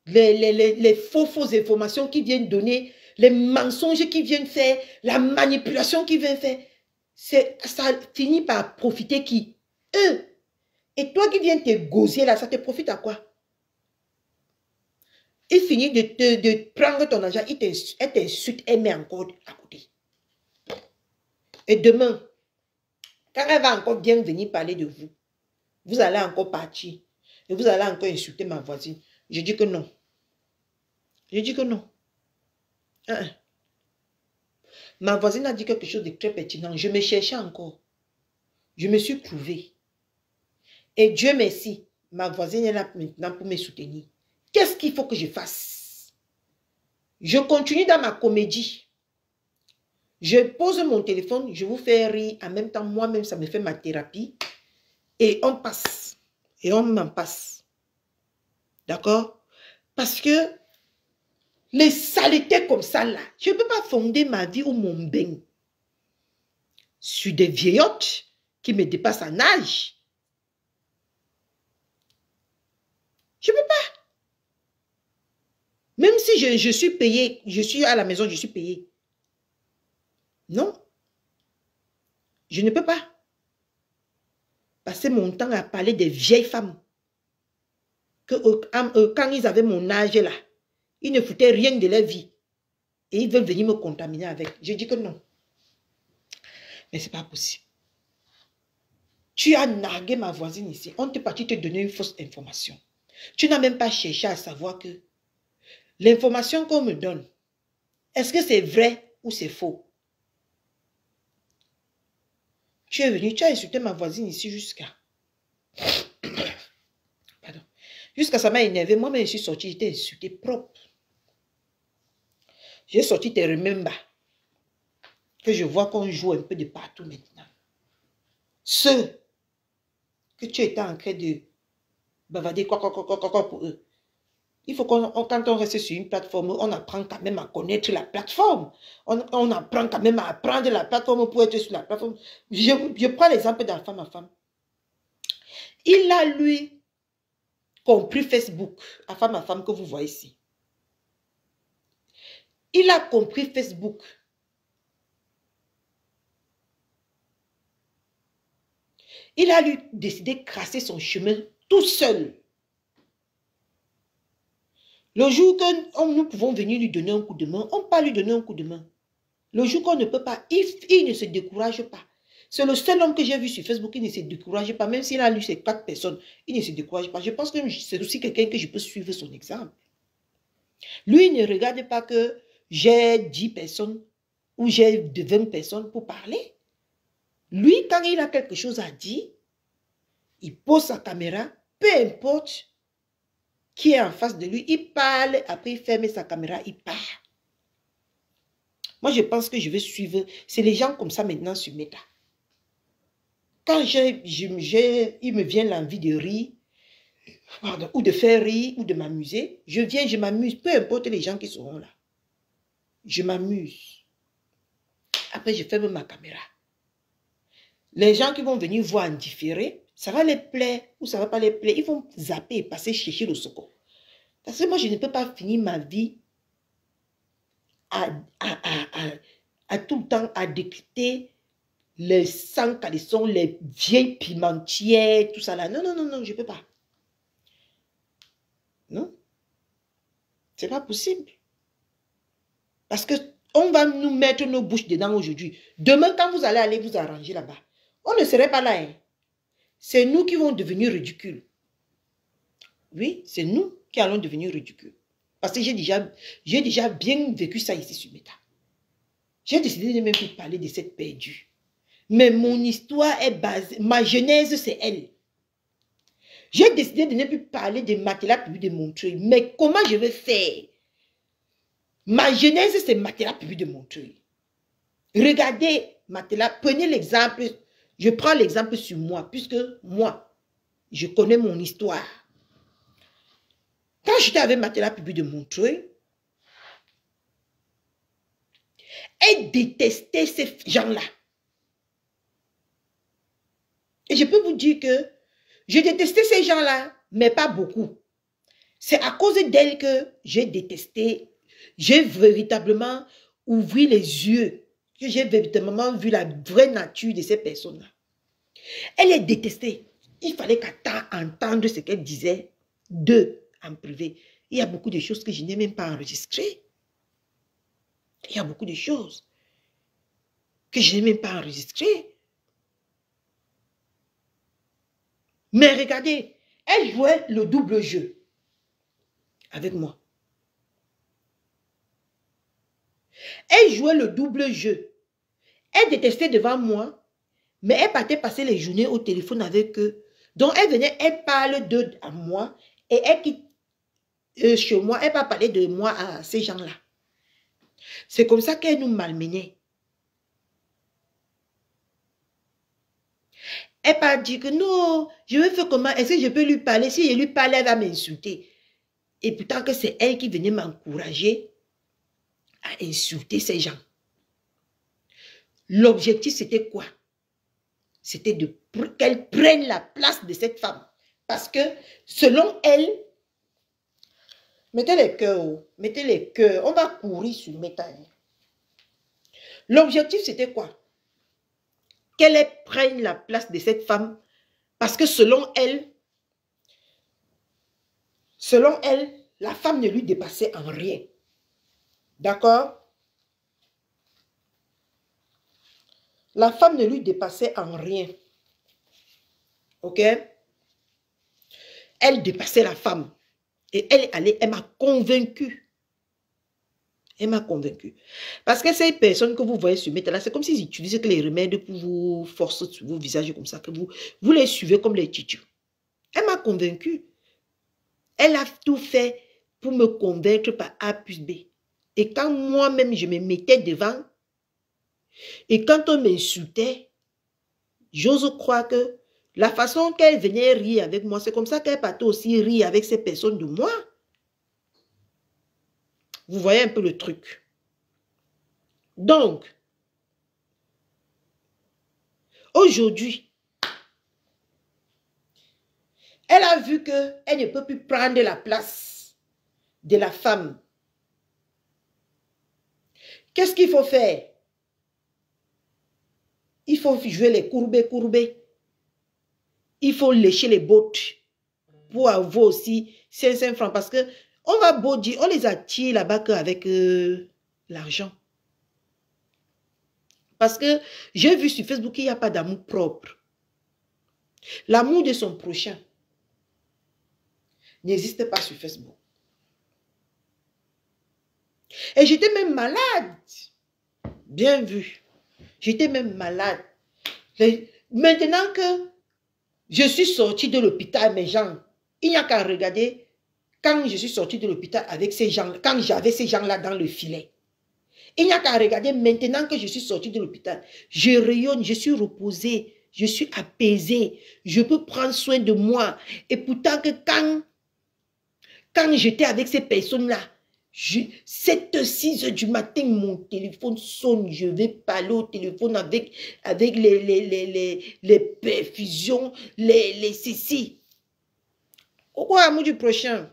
[SPEAKER 1] les fausses informations qui viennent donner, les mensonges qui viennent faire, la manipulation qui vient faire. Ça finit par profiter qui? Eux. Et toi qui viens te gosier là, ça te profite à quoi? Il finit de prendre ton argent, elle t'insulte, elle met encore à côté. Et demain, quand elle va encore bien venir parler de vous, vous allez encore partir. Et vous allez encore insulter ma voisine. Je dis que non. Je dis que non. Ma voisine a dit quelque chose de très pertinent. Je me cherchais encore. Je me suis trouvée. Et Dieu merci, ma voisine est là maintenant pour me soutenir. Qu'est-ce qu'il faut que je fasse? Je continue dans ma comédie. Je pose mon téléphone, je vous fais rire. En même temps, moi-même, ça me fait ma thérapie. Et on passe. Et on m'en passe. D'accord? Parce que les saletés comme ça, là, je ne peux pas fonder ma vie ou mon bain sur des vieillottes qui me dépassent en âge. Je ne peux pas. Même si je suis payée, je suis à la maison, je suis payée. Non. Je ne peux pas passer mon temps à parler des vieilles femmes. Que quand ils avaient mon âge là, ils ne foutaient rien de leur vie. Et ils veulent venir me contaminer avec. Je dis que non. Mais ce n'est pas possible. Tu as nargué ma voisine ici. On t'est parti te donner une fausse information. Tu n'as même pas cherché à savoir que l'information qu'on me donne, est-ce que c'est vrai ou c'est faux? Tu es venu, tu as insulté ma voisine ici jusqu'à... Pardon. Jusqu'à ça m'a énervé. Moi-même, je suis sortie, j'étais insultée propre. J'ai sorti tes remember. Que je vois qu'on joue un peu de partout maintenant. Ceux que tu étais en train de bavader quoi pour eux. Il faut quand on reste sur une plateforme, on apprend quand même à connaître la plateforme. On apprend quand même à apprendre la plateforme pour être sur la plateforme. Je prends l'exemple d'Alpha ma femme. Il a, lui, compris Facebook. Alpha ma femme que vous voyez ici. Il a compris Facebook. Il a lui décidé de tracer son chemin tout seul. Le jour que nous pouvons venir lui donner un coup de main, on peut lui donner un coup de main. Le jour qu'on ne peut pas, il ne se décourage pas. C'est le seul homme que j'ai vu sur Facebook, il ne se décourage pas. Même s'il a lu ces 4 personnes, il ne se décourage pas. Je pense que c'est aussi quelqu'un que je peux suivre son exemple. Lui, il ne regarde pas que j'ai 10 personnes ou j'ai 20 personnes pour parler. Lui, quand il a quelque chose à dire, il pose sa caméra, peu importe qui est en face de lui, il parle, après il ferme sa caméra, il part. Moi, je pense que je vais suivre. C'est les gens comme ça maintenant sur Meta. Quand il me vient l'envie de rire, pardon, ou de faire rire, ou de m'amuser, je viens, je m'amuse, peu importe les gens qui seront là. Je m'amuse. Après, je ferme ma caméra. Les gens qui vont venir voir en différé, ça va les plaire ou ça ne va pas les plaire. Ils vont zapper et passer chercher le secours. Parce que moi, je ne peux pas finir ma vie à tout le temps à décrypter les sangs calissons, les vieilles pimentières, tout ça là. Non, non, non, non, je ne peux pas. Non. Ce n'est pas possible. Parce qu'on va nous mettre nos bouches dedans aujourd'hui. Demain, quand vous allez aller vous arranger là-bas, on ne serait pas là. Hein. C'est nous qui vont devenir ridicules. Oui, c'est nous qui allons devenir ridicules. Parce que j'ai déjà bien vécu ça ici sur Meta. J'ai décidé de même plus parler de cette perdue. Mais mon histoire est basée, ma genèse c'est elle. J'ai décidé de ne plus parler de Matéla Pibu de Montreuil. Mais comment je vais faire? Ma genèse c'est Matéla Pibu de Montreuil. Regardez Matéla, prenez l'exemple, je prends l'exemple sur moi, puisque moi, je connais mon histoire. Quand j'étais avec Matéla Pibu de Montreuil, elle détestait ces gens-là. Et je peux vous dire que je détestais ces gens-là, mais pas beaucoup. C'est à cause d'elle que j'ai détesté, j'ai véritablement ouvert les yeux, que j'ai véritablement vu la vraie nature de ces personnes-là. Elle est détestée. Il fallait entendre ce qu'elle disait d'eux en privé. Il y a beaucoup de choses que je n'ai même pas enregistrées. Il y a beaucoup de choses que je n'ai même pas enregistrées. Mais regardez, elle jouait le double jeu avec moi. Elle jouait le double jeu. Elle détestait devant moi, mais elle partait passer les journées au téléphone avec eux. Donc elle venait, elle parle d'eux à moi, et elle quitte chez moi, elle va parler de moi à ces gens-là. C'est comme ça qu'elle nous malmenait. Elle va dire que non, je vais faire comment, est-ce que je peux lui parler? Si je lui parle, elle va m'insulter. Et pourtant que c'est elle qui venait m'encourager à insulter ces gens. L'objectif, c'était quoi? C'était qu'elle prenne la place de cette femme. Parce que, selon elle, mettez les cœurs, on va courir sur Meta. L'objectif, c'était quoi? Qu'elle prenne la place de cette femme. Parce que selon elle, la femme ne lui dépassait en rien. D'accord? La femme ne lui dépassait en rien. Ok? Elle dépassait la femme. Et elle m'a convaincue. Elle m'a convaincue. Parce que ces personnes que vous voyez se mettre là, c'est comme s'ils utilisaient que les remèdes pour vous forcer sur vos visages comme ça, que vous les suivez comme les tchitchous. Elle m'a convaincue. Elle a tout fait pour me convaincre par A plus B. Et quand moi-même, je me mettais devant, et quand on m'insultait, j'ose croire que la façon qu'elle venait rire avec moi, c'est comme ça qu'elle partait aussi rire avec ces personnes de moi. Vous voyez un peu le truc. Donc, aujourd'hui, elle a vu qu'elle ne peut plus prendre la place de la femme. Qu'est-ce qu'il faut faire? Il faut jouer les courbés. Il faut lécher les bottes pour avoir aussi 500 francs. Parce que on va beau dire, on les attire là-bas avec l'argent. Parce que j'ai vu sur Facebook qu'il n'y a pas d'amour propre. L'amour de son prochain n'existe pas sur Facebook. Et j'étais même malade. Bien vu. J'étais même malade. Maintenant que je suis sortie de l'hôpital, mes gens, il n'y a qu'à regarder quand je suis sortie de l'hôpital avec ces gens, quand j'avais ces gens-là dans le filet. Il n'y a qu'à regarder maintenant que je suis sortie de l'hôpital. Je rayonne, je suis reposée, je suis apaisée, je peux prendre soin de moi. Et pourtant que quand j'étais avec ces personnes-là, 7-6 heures du matin, mon téléphone sonne, je vais parler au téléphone avec les perfusions, les ceci. Pourquoi amour du prochain?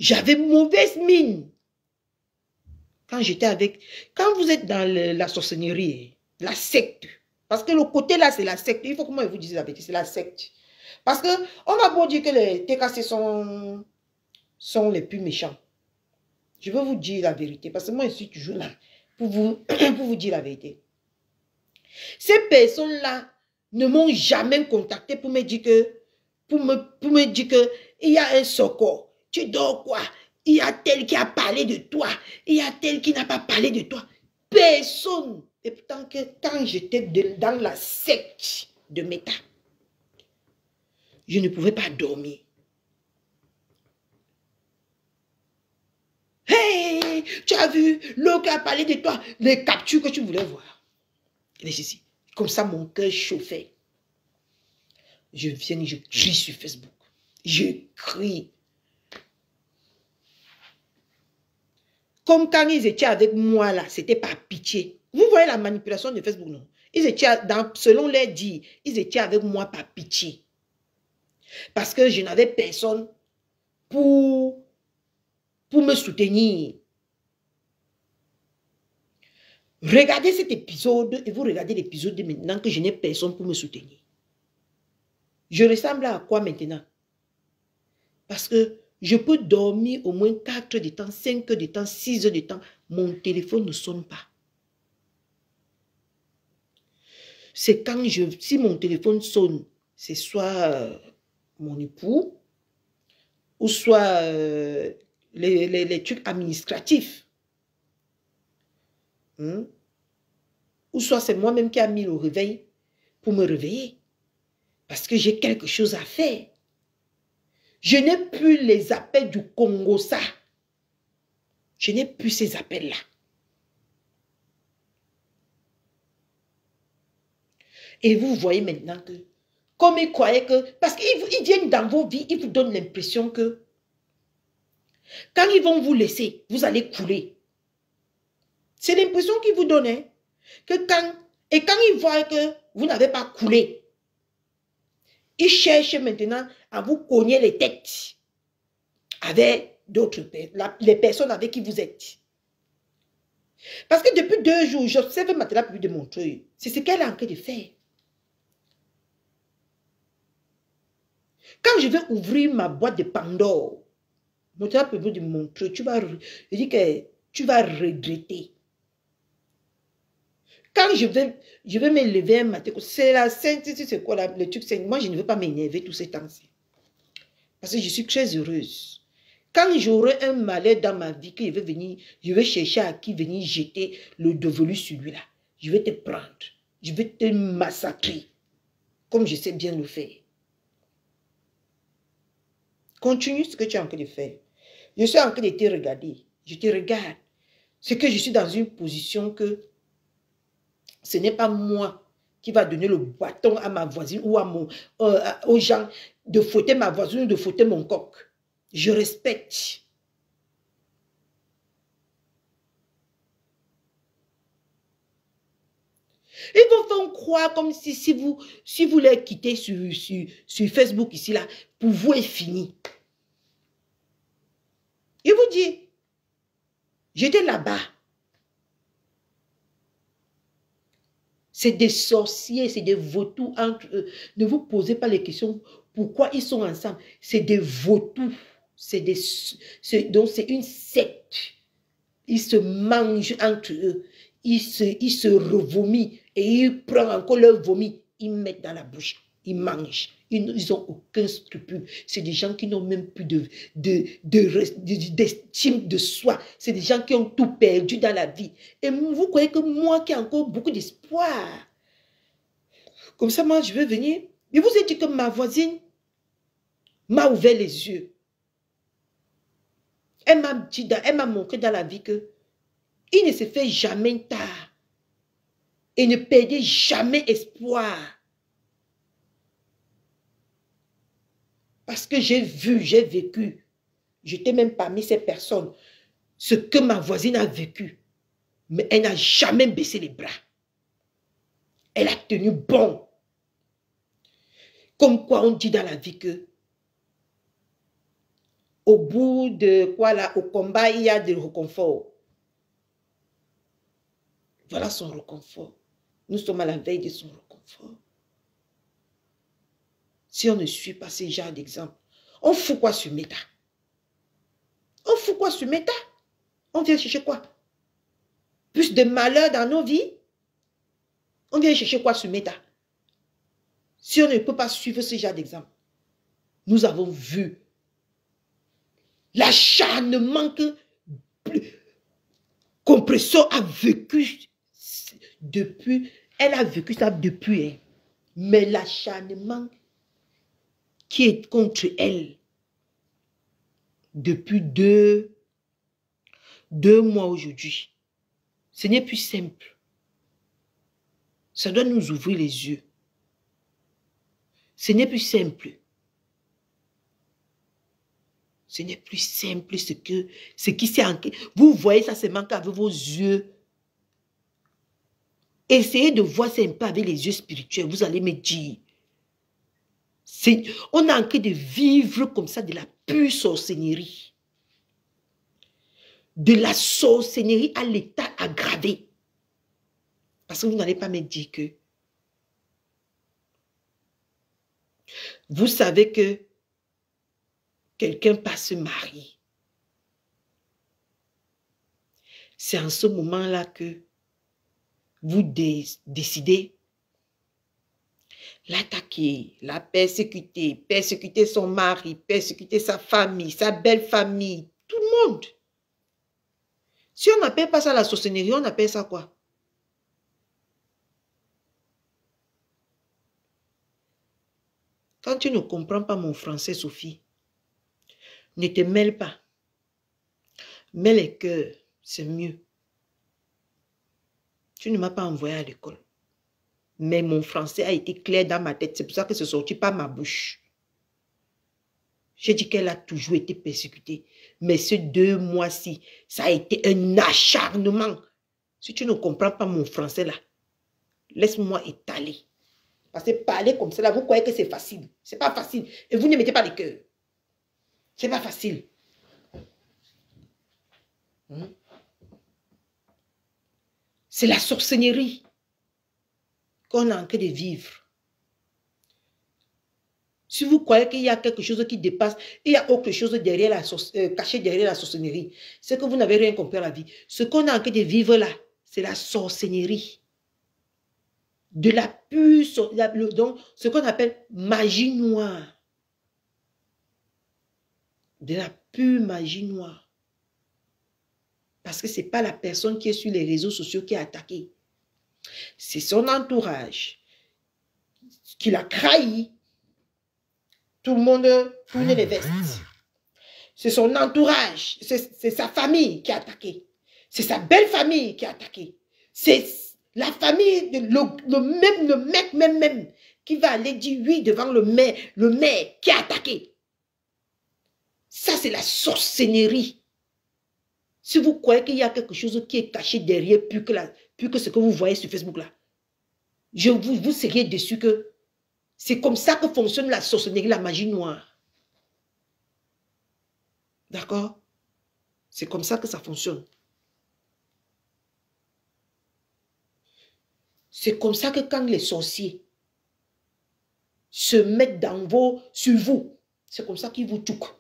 [SPEAKER 1] J'avais mauvaise mine. Quand j'étais avec... Quand vous êtes dans la sorcellerie, la secte, parce que le côté là, c'est la secte. Il faut que moi je vous dise la vérité, c'est la secte. Parce que on va pas dire que les TKC sont les plus méchants. Je veux vous dire la vérité, parce que moi je suis toujours là pour vous dire la vérité. Ces personnes-là ne m'ont jamais contacté pour me dire que, il y a un secours. Tu dors quoi? Il y a tel qui a parlé de toi. Il y a tel qui n'a pas parlé de toi. Personne. Et pourtant que quand j'étais dans la secte de Meta, je ne pouvais pas dormir. Hey, tu as vu l'autre qui a parlé de toi, les captures que tu voulais voir. Et ici, comme ça, mon cœur chauffait. Je viens, je crie sur Facebook. Je crie. Comme quand ils étaient avec moi là, c'était par pitié. Vous voyez la manipulation de Facebook, non? Ils étaient, selon les dires, ils étaient avec moi par pitié. Parce que je n'avais personne pour me soutenir. Regardez cet épisode et vous regardez l'épisode de maintenant que je n'ai personne pour me soutenir. Je ressemble à quoi maintenant? Parce que je peux dormir au moins 4 heures de temps, 5 heures de temps, 6 heures de temps. Mon téléphone ne sonne pas. C'est quand si mon téléphone sonne, c'est soit mon époux ou soit les trucs administratifs. Ou soit c'est moi-même qui a mis le réveil pour me réveiller. Parce que j'ai quelque chose à faire. Je n'ai plus les appels du Congo, ça. Je n'ai plus ces appels-là. Et vous voyez maintenant que, comme ils croyaient que, parce qu'ils viennent dans vos vies, ils vous donnent l'impression que, quand ils vont vous laisser, vous allez couler. C'est l'impression qu'ils vous donnent, hein, que quand ils voient que vous n'avez pas coulé, ils cherchent maintenant à vous cogner les têtes avec d'autres, les personnes avec qui vous êtes. Parce que depuis 2 jours, j'observe maintenant plus de Montreuil. C'est ce qu'elle est en train de faire. Quand je vais ouvrir ma boîte de Pandore, Montreuil de Montreuil, je dis que tu vas regretter. Quand je vais me lever un matin, c'est la sainte, c'est quoi le truc saint? Moi, je ne veux pas m'énerver tous ces temps-ci. Parce que je suis très heureuse. Quand j'aurai un malheur dans ma vie, que je vais venir, je vais chercher à qui venir jeter le dévolu sur lui là. Je vais te prendre. Je vais te massacrer. Comme je sais bien le faire. Continue ce que tu es en train de faire. Je suis en train de te regarder. Je te regarde. C'est que je suis dans une position que ce n'est pas moi qui va donner le bâton à ma voisine ou aux gens de fouetter ma voisine ou de fouetter mon coq. Je respecte. Ils vont faire croire comme si vous les quittez sur Facebook ici, là, pour vous est fini. Je vous dis, j'étais là-bas. C'est des sorciers, c'est des vautours entre eux. Ne vous posez pas les questions pourquoi ils sont ensemble. C'est des vautours. Donc c'est une secte. Ils se mangent entre eux. Ils se revomissent et ils prennent encore leur vomi. Ils mettent dans la bouche. Ils mangent. Ils n'ont aucun scrupule. C'est des gens qui n'ont même plus d'estime de soi. C'est des gens qui ont tout perdu dans la vie. Et vous croyez que moi qui ai encore beaucoup d'espoir, comme ça, moi, je vais venir. Je vous ai dit que ma voisine m'a ouvert les yeux. Elle m'a montré dans la vie que il ne se fait jamais tard. Et ne perdez jamais espoir. Parce que j'ai vu, j'ai vécu. J'étais même parmi ces personnes. Ce que ma voisine a vécu. Mais elle n'a jamais baissé les bras. Elle a tenu bon. Comme quoi on dit dans la vie que au bout de quoi là, au combat, il y a du réconfort. Voilà son réconfort. Nous sommes à la veille de son réconfort. Si on ne suit pas ces genres d'exemples, on fout quoi sur Meta? On fout quoi sur Meta? On vient chercher quoi? Plus de malheur dans nos vies? On vient chercher quoi sur Meta? Si on ne peut pas suivre ce genre d'exemple, nous avons vu l'acharnement que Compression a vécu depuis, elle a vécu ça depuis, hein. Mais l'acharnement qui est contre elle depuis deux mois aujourd'hui, ce n'est plus simple. Ça doit nous ouvrir les yeux. Ce n'est plus simple. Ce n'est plus simple ce qui s'est ancré. Vous voyez ça seulement qu'avec vos yeux. Essayez de voir ça un peu avec les yeux spirituels. Vous allez me dire. On a envie de vivre comme ça de la pure sorcellerie. De la sorcellerie à l'état aggravé. Parce que vous n'allez pas me dire que vous savez que quelqu'un passe se marier. C'est en ce moment-là que vous décidez l'attaquer, la persécuter, persécuter son mari, persécuter sa famille, sa belle famille, tout le monde. Si on n'appelle pas ça la sorcellerie, on appelle ça quoi? Quand tu ne comprends pas mon français, Sophie, ne te mêle pas. Mets les cœurs, c'est mieux. Tu ne m'as pas envoyé à l'école. Mais mon français a été clair dans ma tête. C'est pour ça que c'est sorti par ma bouche. J'ai dit qu'elle a toujours été persécutée. Mais ces 2 mois-ci, ça a été un acharnement. Si tu ne comprends pas mon français là, laisse-moi étaler. Parce que parler comme ça là, vous croyez que c'est facile. C'est pas facile. Et vous ne mettez pas les cœurs. C'est pas facile. C'est la sorcellerie qu'on a en train de vivre. Si vous croyez qu'il y a quelque chose qui dépasse, il y a autre chose derrière caché derrière la sorcellerie, c'est que vous n'avez rien compris à la vie. Ce qu'on a en train de vivre là, c'est la sorcellerie. De la pure, donc, ce qu'on appelle magie noire. De la pure magie noire. Parce que ce n'est pas la personne qui est sur les réseaux sociaux qui est attaquée. C'est son entourage qui l'a trahi. Tout le monde tourne les vestes. C'est son entourage, c'est sa famille qui a attaqué. C'est sa belle famille qui a attaqué. C'est la famille, le mec même, qui va aller dire oui devant le maire qui a attaqué. Ça, c'est la sorcellerie. Si vous croyez qu'il y a quelque chose qui est caché derrière, plus que ce que vous voyez sur Facebook là, vous seriez déçu que c'est comme ça que fonctionne la sorcellerie, la magie noire. D'accord? C'est comme ça que ça fonctionne. C'est comme ça que quand les sorciers se mettent sur vous, c'est comme ça qu'ils vous touquent.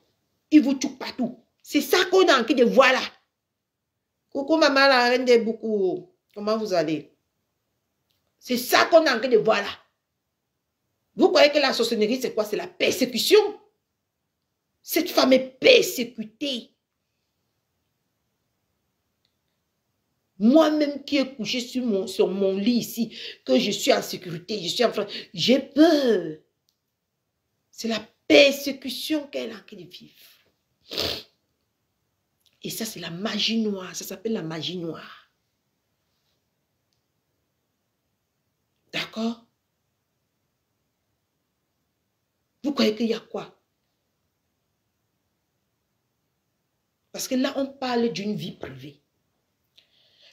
[SPEAKER 1] Ils vous touquent partout. C'est ça qu'on a envie de voir là. Coucou maman la reine des beaucoup. Comment vous allez? C'est ça qu'on a envie de voir là. Vous croyez que la sorcellerie c'est quoi? C'est la persécution. Cette femme est persécutée. Moi-même qui ai couché sur mon lit ici, que je suis en sécurité, je suis en France, j'ai peur. C'est la persécution qu'elle a envie de vivre. Et ça, c'est la magie noire. Ça s'appelle la magie noire. D'accord? Vous croyez qu'il y a quoi? Parce que là, on parle d'une vie privée.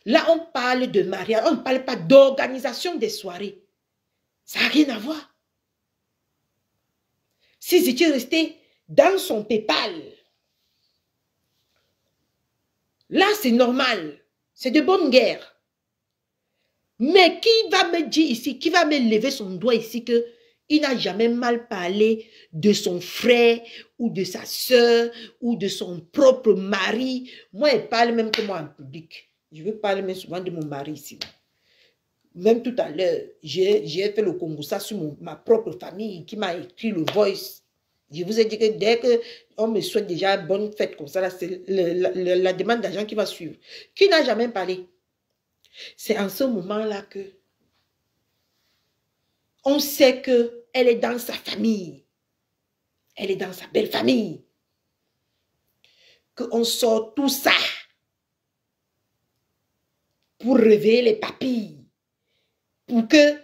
[SPEAKER 1] Là, on parle de mariage. On ne parle pas d'organisation des soirées. Ça n'a rien à voir. Si j'étais resté dans son PayPal, là, c'est normal. C'est de bonne guerre. Mais qui va me dire ici, qui va me lever son doigt ici que il n'a jamais mal parlé de son frère ou de sa soeur ou de son propre mari. Moi, il parle même que moi en public. Je veux parler même souvent de mon mari ici. Même tout à l'heure, j'ai fait le Congossa sur ma propre famille qui m'a écrit le voice. Je vous ai dit que dès qu'on me souhaite déjà bonne fête comme ça, c'est la demande d'argent qui va suivre. Qui n'a jamais parlé? C'est en ce moment-là que on sait qu'elle est dans sa famille. Elle est dans sa belle famille. Qu'on sort tout ça pour réveiller les papilles. Pour qu'il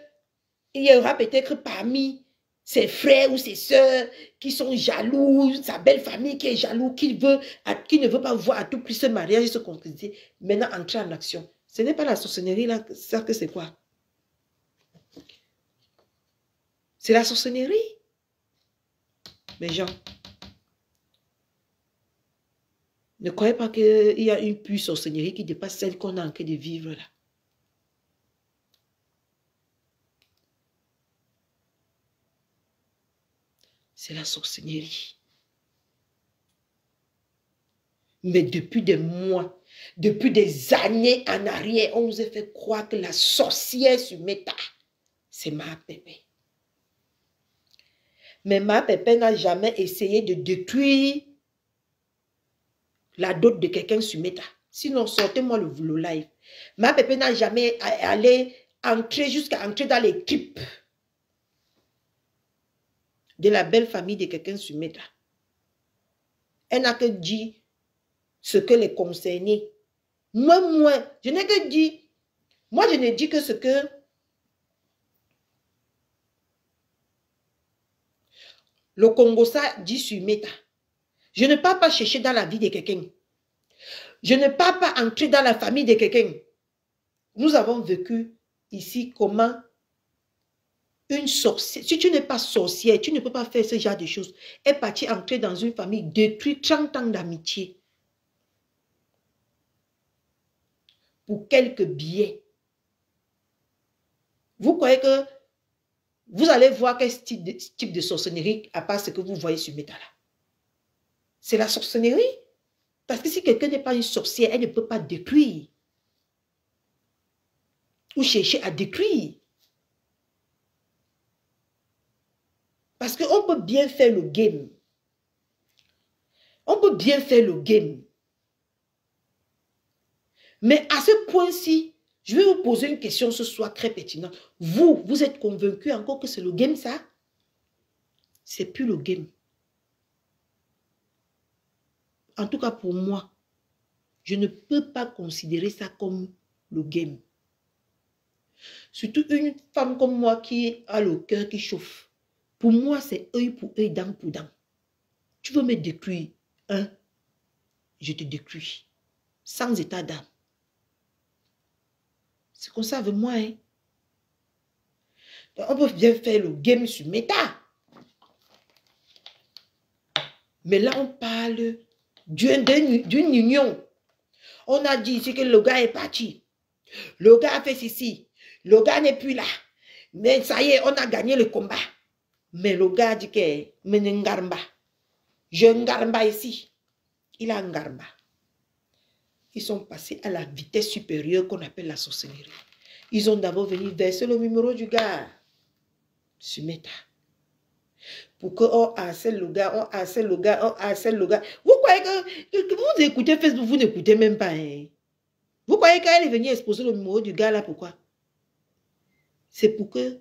[SPEAKER 1] y aura peut-être parmi ses frères ou ses soeurs qui sont jaloux, sa belle famille qui est jaloux, qui ne veut pas voir à tout prix ce mariage se concrétiser. Maintenant, entrer en action. Ce n'est pas la sorcellerie là, ça que c'est quoi? C'est la sorcellerie. Mes gens, ne croyez pas qu'il y a une pure sorcellerie qui dépasse celle qu'on a en train de vivre là. C'est la sorcellerie. Mais depuis des mois, depuis des années en arrière, on nous a fait croire que la sorcière sur Meta, c'est Ma Pépé. Mais Ma Pépé n'a jamais essayé de détruire la dot de quelqu'un sur Meta. Sinon, sortez-moi le live. Ma Pépé n'a jamais entrer jusqu'à entrer dans l'équipe de la belle famille de quelqu'un sur Meta. Elle n'a que dit ce que les concernés. Moi, je n'ai que dit, moi je ne dis que ce que le Congossa dit sur Meta. Je ne pars pas chercher dans la vie de quelqu'un. Je ne pars pas entrer dans la famille de quelqu'un. Nous avons vécu ici comment une sorcière, si tu n'es pas sorcière, tu ne peux pas faire ce genre de choses. Est partie entrer dans une famille, détruire 30 ans d'amitié. Pour quelques billets. Vous croyez que vous allez voir quel type de sorcellerie à part ce que vous voyez sur Meta là? C'est la sorcellerie. Parce que si quelqu'un n'est pas une sorcière, elle ne peut pas détruire. Ou chercher à détruire. Parce qu'on peut bien faire le game. On peut bien faire le game. Mais à ce point-ci, je vais vous poser une question ce soir très pertinente. Vous êtes convaincu encore que c'est le game, ça? C'est plus le game. En tout cas, pour moi, je ne peux pas considérer ça comme le game. Surtout une femme comme moi qui a le cœur qui chauffe. Pour moi, c'est œil pour œil, dent pour dent. Tu veux me détruire, hein? Je te détruis. Sans état d'âme. C'est comme ça avec moi, hein? Donc, on peut bien faire le game sur Meta. Mais là, on parle d'une union. On a dit ici que le gars est parti. Le gars a fait ceci. Le gars n'est plus là. Mais ça y est, on a gagné le combat. Mais le gars dit que je ngaramba ici. Il a ngaramba. Ils sont passés à la vitesse supérieure qu'on appelle la sorcellerie. Ils ont d'abord venu verser le numéro du gars sur Meta. Pour qu'on harcèle le gars, on harcèle le gars, on harcèle le gars. Vous croyez que vous écoutez Facebook, vous n'écoutez même pas. Hein? Vous croyez qu'elle est venue exposer le numéro du gars là, pourquoi? C'est pour que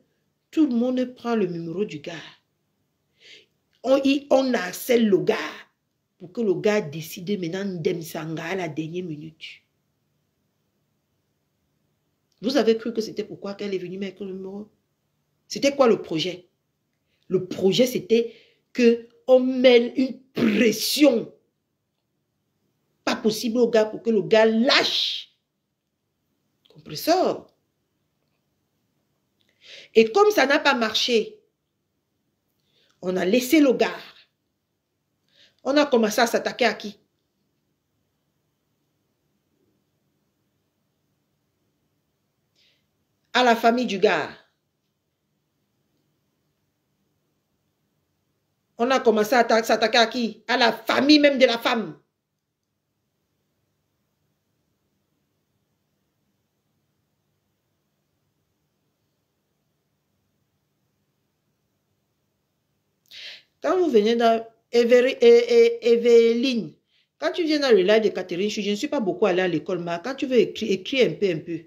[SPEAKER 1] tout le monde prend le numéro du gars. On harcèle le gars pour que le gars décide maintenant d'Emsanga à la dernière minute. Vous avez cru que c'était pourquoi qu'elle est venue mettre le numéro? C'était quoi le projet? Le projet, c'était qu'on mène une pression pas possible au gars pour que le gars lâche compresseur. Et comme ça n'a pas marché, on a laissé le gars. On a commencé à s'attaquer à qui? À la famille du gars. On a commencé à s'attaquer à qui? À la famille même de la femme. Quand vous venez dans Evelyne, quand tu viens dans le live de Catherine, je ne suis pas beaucoup allée à l'école, mais quand tu veux écrire un peu.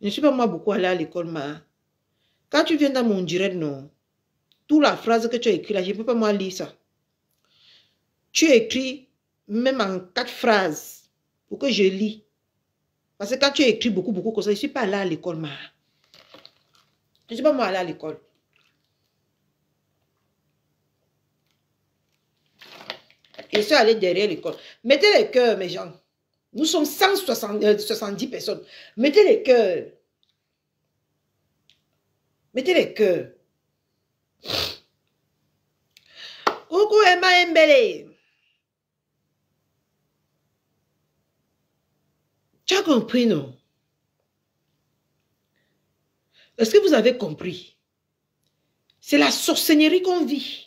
[SPEAKER 1] Je ne suis pas moi beaucoup allée à l'école, mais quand tu viens dans mon direct, non. Toute la phrase que tu as écrite là, je ne peux pas moi lire ça. Tu écris même en 4 phrases pour que je lis. Parce que quand tu écris beaucoup comme ça, je ne suis pas allée à l'école, mais je ne suis pas moi allée à l'école. Je suis allée derrière l'école. Mettez les cœurs, mes gens. Nous sommes 170 personnes. Mettez les cœurs. Mettez les cœurs. Coucou Emma Mbele. Tu as compris, non? Est-ce que vous avez compris? C'est la sorcellerie qu'on vit.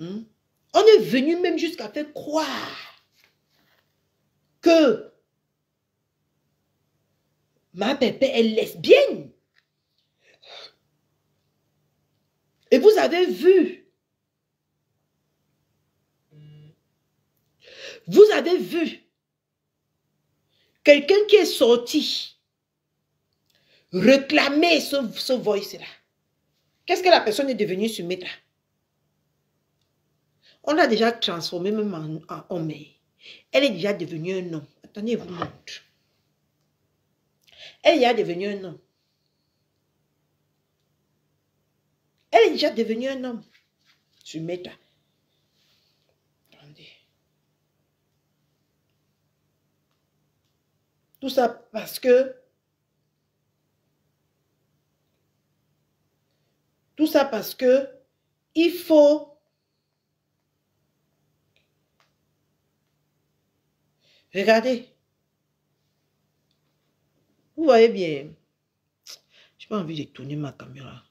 [SPEAKER 1] On est venu même jusqu'à faire croire que ma pépé est lesbienne. Et vous avez vu. Vous avez vu quelqu'un qui est sorti réclamer ce voice-là. Qu'est-ce que la personne est devenue sur Meta? On l'a déjà transformé même en homme. Elle est déjà devenue un homme. Attendez, je vous montre. Elle est déjà devenue un homme. Elle est déjà devenue un homme. Sur Meta. Attendez. Tout ça parce que... il faut... Regardez. Vous voyez bien. Je n'ai pas envie de tourner ma caméra.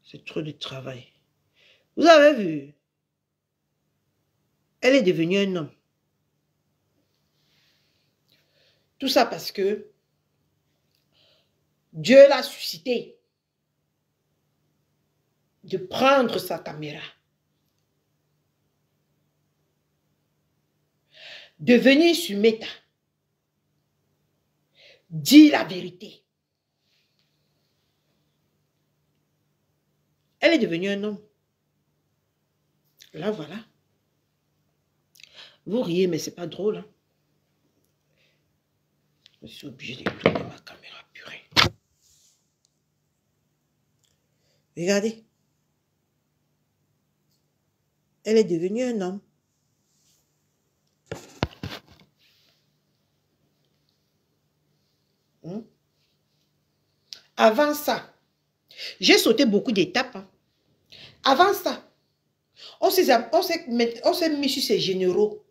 [SPEAKER 1] C'est trop de travail. Vous avez vu? Elle est devenue un homme. Tout ça parce que Dieu l'a suscité de prendre sa caméra, de venir sur Meta, dire la vérité. Elle est devenue un homme. Là, voilà. Vous riez, mais c'est pas drôle. Hein? Je suis obligée de tourner ma caméra, purée. Regardez. Elle est devenue un homme. Avant ça, j'ai sauté beaucoup d'étapes. Hein. Avant ça, on s'est mis sur ses généraux.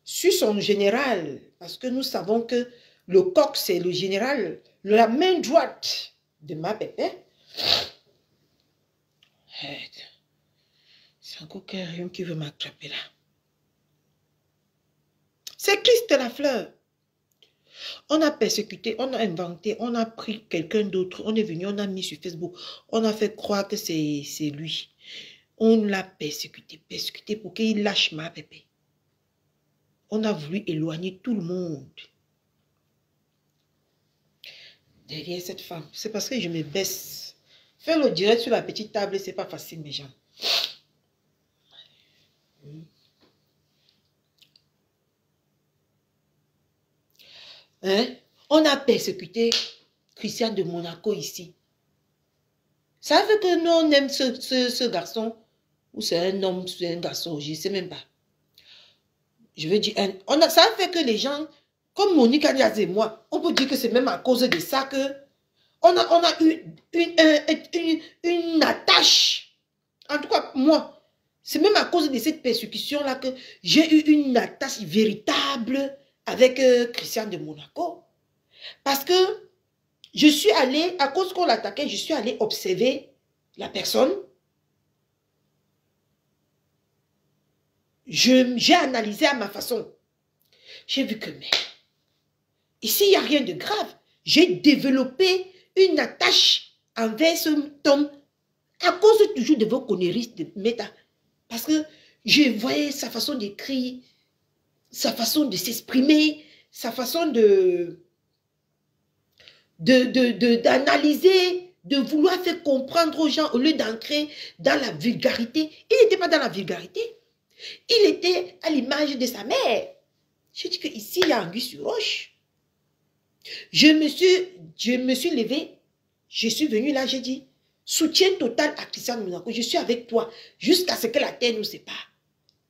[SPEAKER 1] Sur son général, parce que nous savons que le coq, c'est le général, la main droite de ma pépé. C'est encore quelqu'un qui veut m'attraper là. C'est Christ la fleur. On a persécuté, on a inventé, on a pris quelqu'un d'autre, on est venu, on a mis sur Facebook, on a fait croire que c'est lui. On l'a persécuté pour qu'il lâche ma pépé. On a voulu éloigner tout le monde derrière cette femme. C'est parce que je me baisse. Faire le direct sur la petite table, c'est pas facile, mes gens. Hein? On a persécuté Christian de Monaco ici. Ça fait que nous, on aime ce garçon. Ou c'est un homme, c'est un garçon, je ne sais même pas. Je veux dire, ça fait que les gens, comme Monique Alias et moi, on peut dire que c'est même à cause de ça que on a eu une attache. En tout cas, moi, c'est même à cause de cette persécution-là que j'ai eu une attache véritable avec Christian de Monaco. Parce que je suis allée, à cause qu'on l'attaquait, je suis allée observer la personne. J'ai analysé à ma façon. J'ai vu que, mais, ici, il n'y a rien de grave. J'ai développé une attache envers ce homme à cause toujours de vos conneries de Meta. Parce que je voyais sa façon d'écrire, sa façon de s'exprimer, sa façon d'analyser, de vouloir faire comprendre aux gens au lieu d'ancrer dans la vulgarité. Il n'était pas dans la vulgarité. Il était à l'image de sa mère. Je dis qu'ici, il y a anguille sur roche. Je me suis levée, je suis venue là, j'ai dit, soutien total à Christian de Monaco, je suis avec toi jusqu'à ce que la terre nous sépare.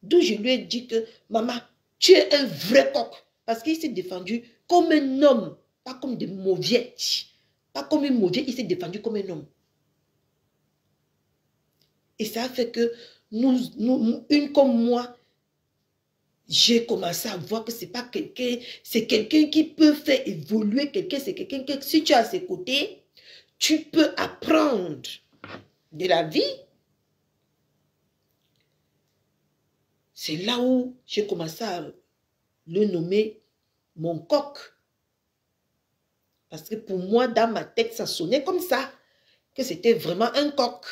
[SPEAKER 1] D'où je lui ai dit que, maman, tu es un vrai coq. Parce qu'il s'est défendu comme un homme, pas comme des mauviettes. Pas comme une mauviette, il s'est défendu comme un homme. Et ça a fait que une comme moi, j'ai commencé à voir que c'est pas quelqu'un, c'est quelqu'un qui peut faire évoluer quelqu'un, c'est quelqu'un que si tu es à ses côtés, tu peux apprendre de la vie. C'est là où j'ai commencé à le nommer mon coq. Parce que pour moi, dans ma tête, ça sonnait comme ça, que c'était vraiment un coq.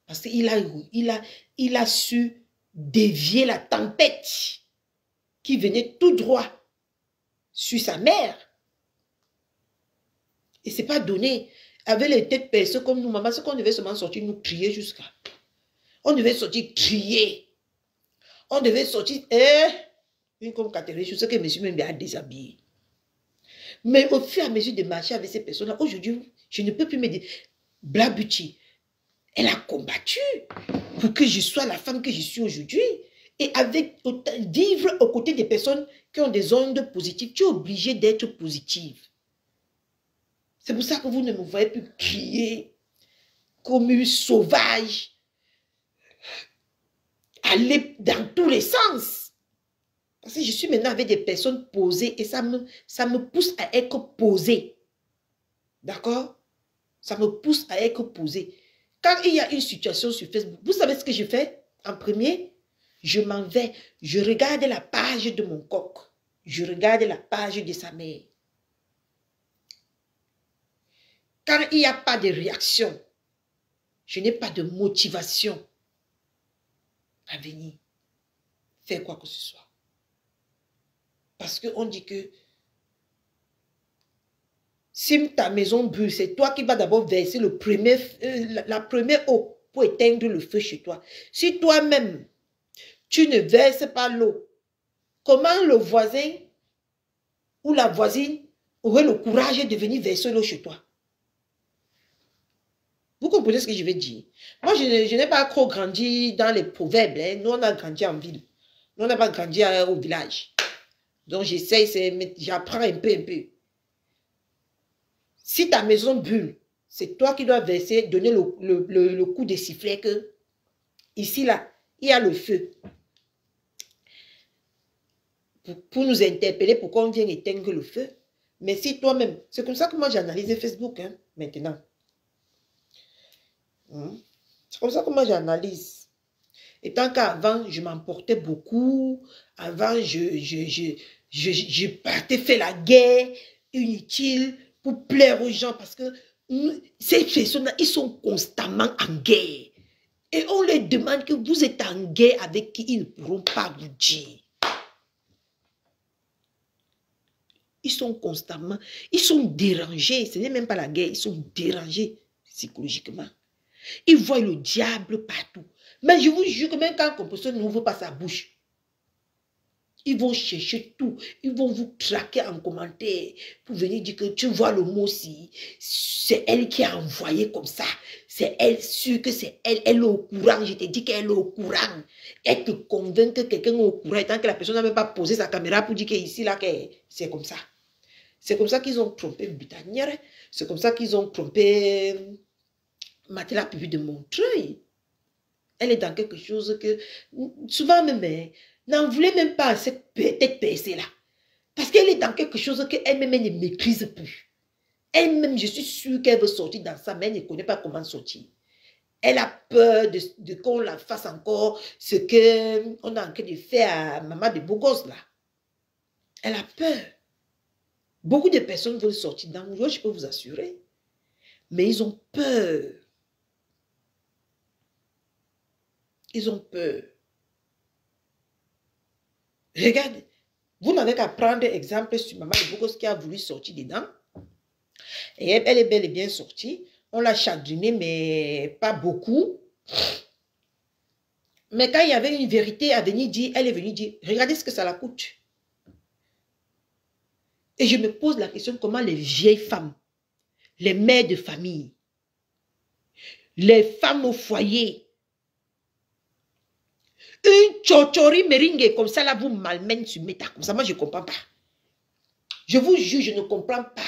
[SPEAKER 1] Parce qu'il a su dévier la tempête qui venait tout droit sur sa mère. Et ce n'est pas donné. Avec les têtes percées comme nous, maman, c'est qu'on devait seulement sortir, nous crier jusqu'à. On devait sortir crier. On devait sortir, une comme Catherine, je sais que monsieur même a déshabillé. Mais au fur et à mesure de marcher avec ces personnes-là, aujourd'hui, je ne peux plus me dire, Blabuti, elle a combattu pour que je sois la femme que je suis aujourd'hui. Et avec vivre aux côtés des personnes qui ont des ondes positives, tu es obligé d'être positive. C'est pour ça que vous ne me voyez plus crier comme une sauvage, aller dans tous les sens. Parce que je suis maintenant avec des personnes posées et ça me pousse à être posée. D'accord? Ça me pousse à être posée. Quand il y a une situation sur Facebook, vous savez ce que je fais? En premier, je m'en vais, je regarde la page de mon coq. je regarde la page de sa mère. Quand il n'y a pas de réaction, je n'ai pas de motivation à venir faire quoi que ce soit. Parce qu'on dit que si ta maison brûle, c'est toi qui vas d'abord verser la première eau pour éteindre le feu chez toi. Si toi-même, tu ne verses pas l'eau, comment le voisin ou la voisine aurait le courage de venir verser l'eau chez toi? Vous comprenez ce que je veux dire? Moi, je n'ai pas trop grandi dans les proverbes. Hein. Nous, on a grandi en ville. Nous, on n'a pas grandi au village. Donc, j'essaye, j'apprends un peu. Si ta maison brûle, c'est toi qui dois verser, donner le coup de sifflet que ici, là, il y a le feu. Pour nous interpeller, pourquoi on vient éteindre le feu. Mais si toi-même, c'est comme ça que moi j'analyse Facebook, hein, maintenant. C'est comme ça que moi j'analyse. Et tant qu'avant, je m'emportais beaucoup. Avant, je partais faire la guerre inutile pour plaire aux gens. Parce que ces personnes-là, ils sont constamment en guerre. Et on leur demande que vous êtes en guerre avec qui ils ne pourront pas vous dire. Ils sont constamment, ils sont dérangés. Ce n'est même pas la guerre, ils sont dérangés psychologiquement. Ils voient le diable partout. Mais je vous jure que même quand un compositeur n'ouvre pas sa bouche, ils vont chercher tout. Ils vont vous traquer en commentaire pour venir dire que tu vois le mot-ci. C'est elle qui a envoyé comme ça. C'est elle sûre que c'est elle. Elle est au courant. Je te dis qu'elle est au courant. Elle te convainc que quelqu'un est au courant. Et tant que la personne n'a même pas posé sa caméra pour dire qu'ici, là, c'est comme ça. C'est comme ça qu'ils ont trompé Butanière. C'est comme ça qu'ils ont trompé Mathilda Pipi de Montreuil. Elle est dans quelque chose que, souvent même, n'en voulait même pas à cette petite percée-là. Parce qu'elle est dans quelque chose qu'elle-même ne maîtrise plus. Elle-même, je suis sûre qu'elle veut sortir dans ça, mais elle ne connaît pas comment sortir. Elle a peur de qu'on la fasse encore ce qu'on a en train de faire à maman de beau gosse là. Elle a peur. Beaucoup de personnes veulent sortir dans le jeu, je peux vous assurer. Mais ils ont peur. Ils ont peur. Regardez, vous n'avez qu'à prendre exemple sur maman de Bogos qui a voulu sortir dedans. Et elle est bel et bien sortie. On l'a chagrinée, mais pas beaucoup. Mais quand il y avait une vérité à venir dire, elle est venue dire, regardez ce que ça la coûte. Et je me pose la question, comment les vieilles femmes, les mères de famille, les femmes au foyer, une chochori meringue comme ça, là, vous malmène sur méta, comme ça, moi, je ne comprends pas. Je vous jure, je ne comprends pas.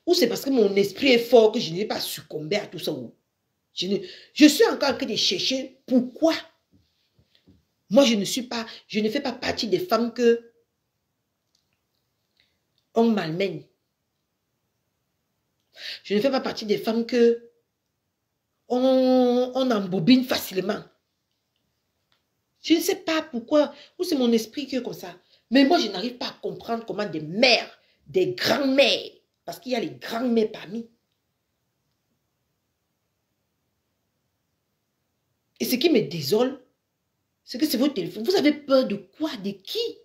[SPEAKER 1] Ou c'est parce que mon esprit est fort que je n'ai pas succombé à tout ça. Je suis encore en train de chercher pourquoi. Moi, je ne fais pas partie des femmes que on malmène. Je ne fais pas partie des femmes que on embobine facilement. Je ne sais pas pourquoi. Ou c'est mon esprit qui est comme ça. Mais moi, je n'arrive pas à comprendre comment des mères, des grands-mères, parce qu'il y a les grands-mères parmi. Et ce qui me désole, c'est que c'est votre téléphone. Vous avez peur de quoi? De qui?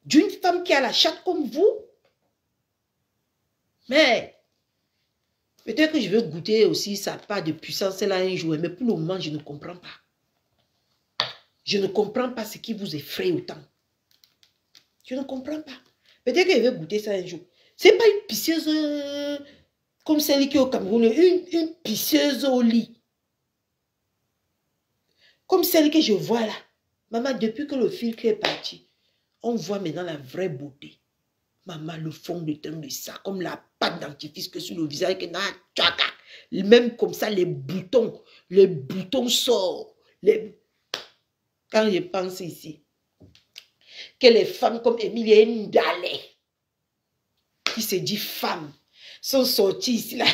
[SPEAKER 1] D'une femme qui a la chatte comme vous? Mais peut-être que je veux goûter aussi sa part de puissance là un jour. Mais pour le moment, je ne comprends pas. Je ne comprends pas ce qui vous effraie autant. Je ne comprends pas. Peut-être que je vais goûter ça un jour. Ce n'est pas une pisseuse comme celle qui est au Cameroun. Une pisseuse au lit. Comme celle que je vois là. Maman, depuis que le filtre est parti, on voit maintenant la vraie beauté. Maman, le fond de teint de ça, comme la pâte dentifrice que sur le visage, même comme ça, les boutons sortent. Quand je pense ici, que les femmes comme Emilie Ndale, qui se dit femme, sont sorties ici, là,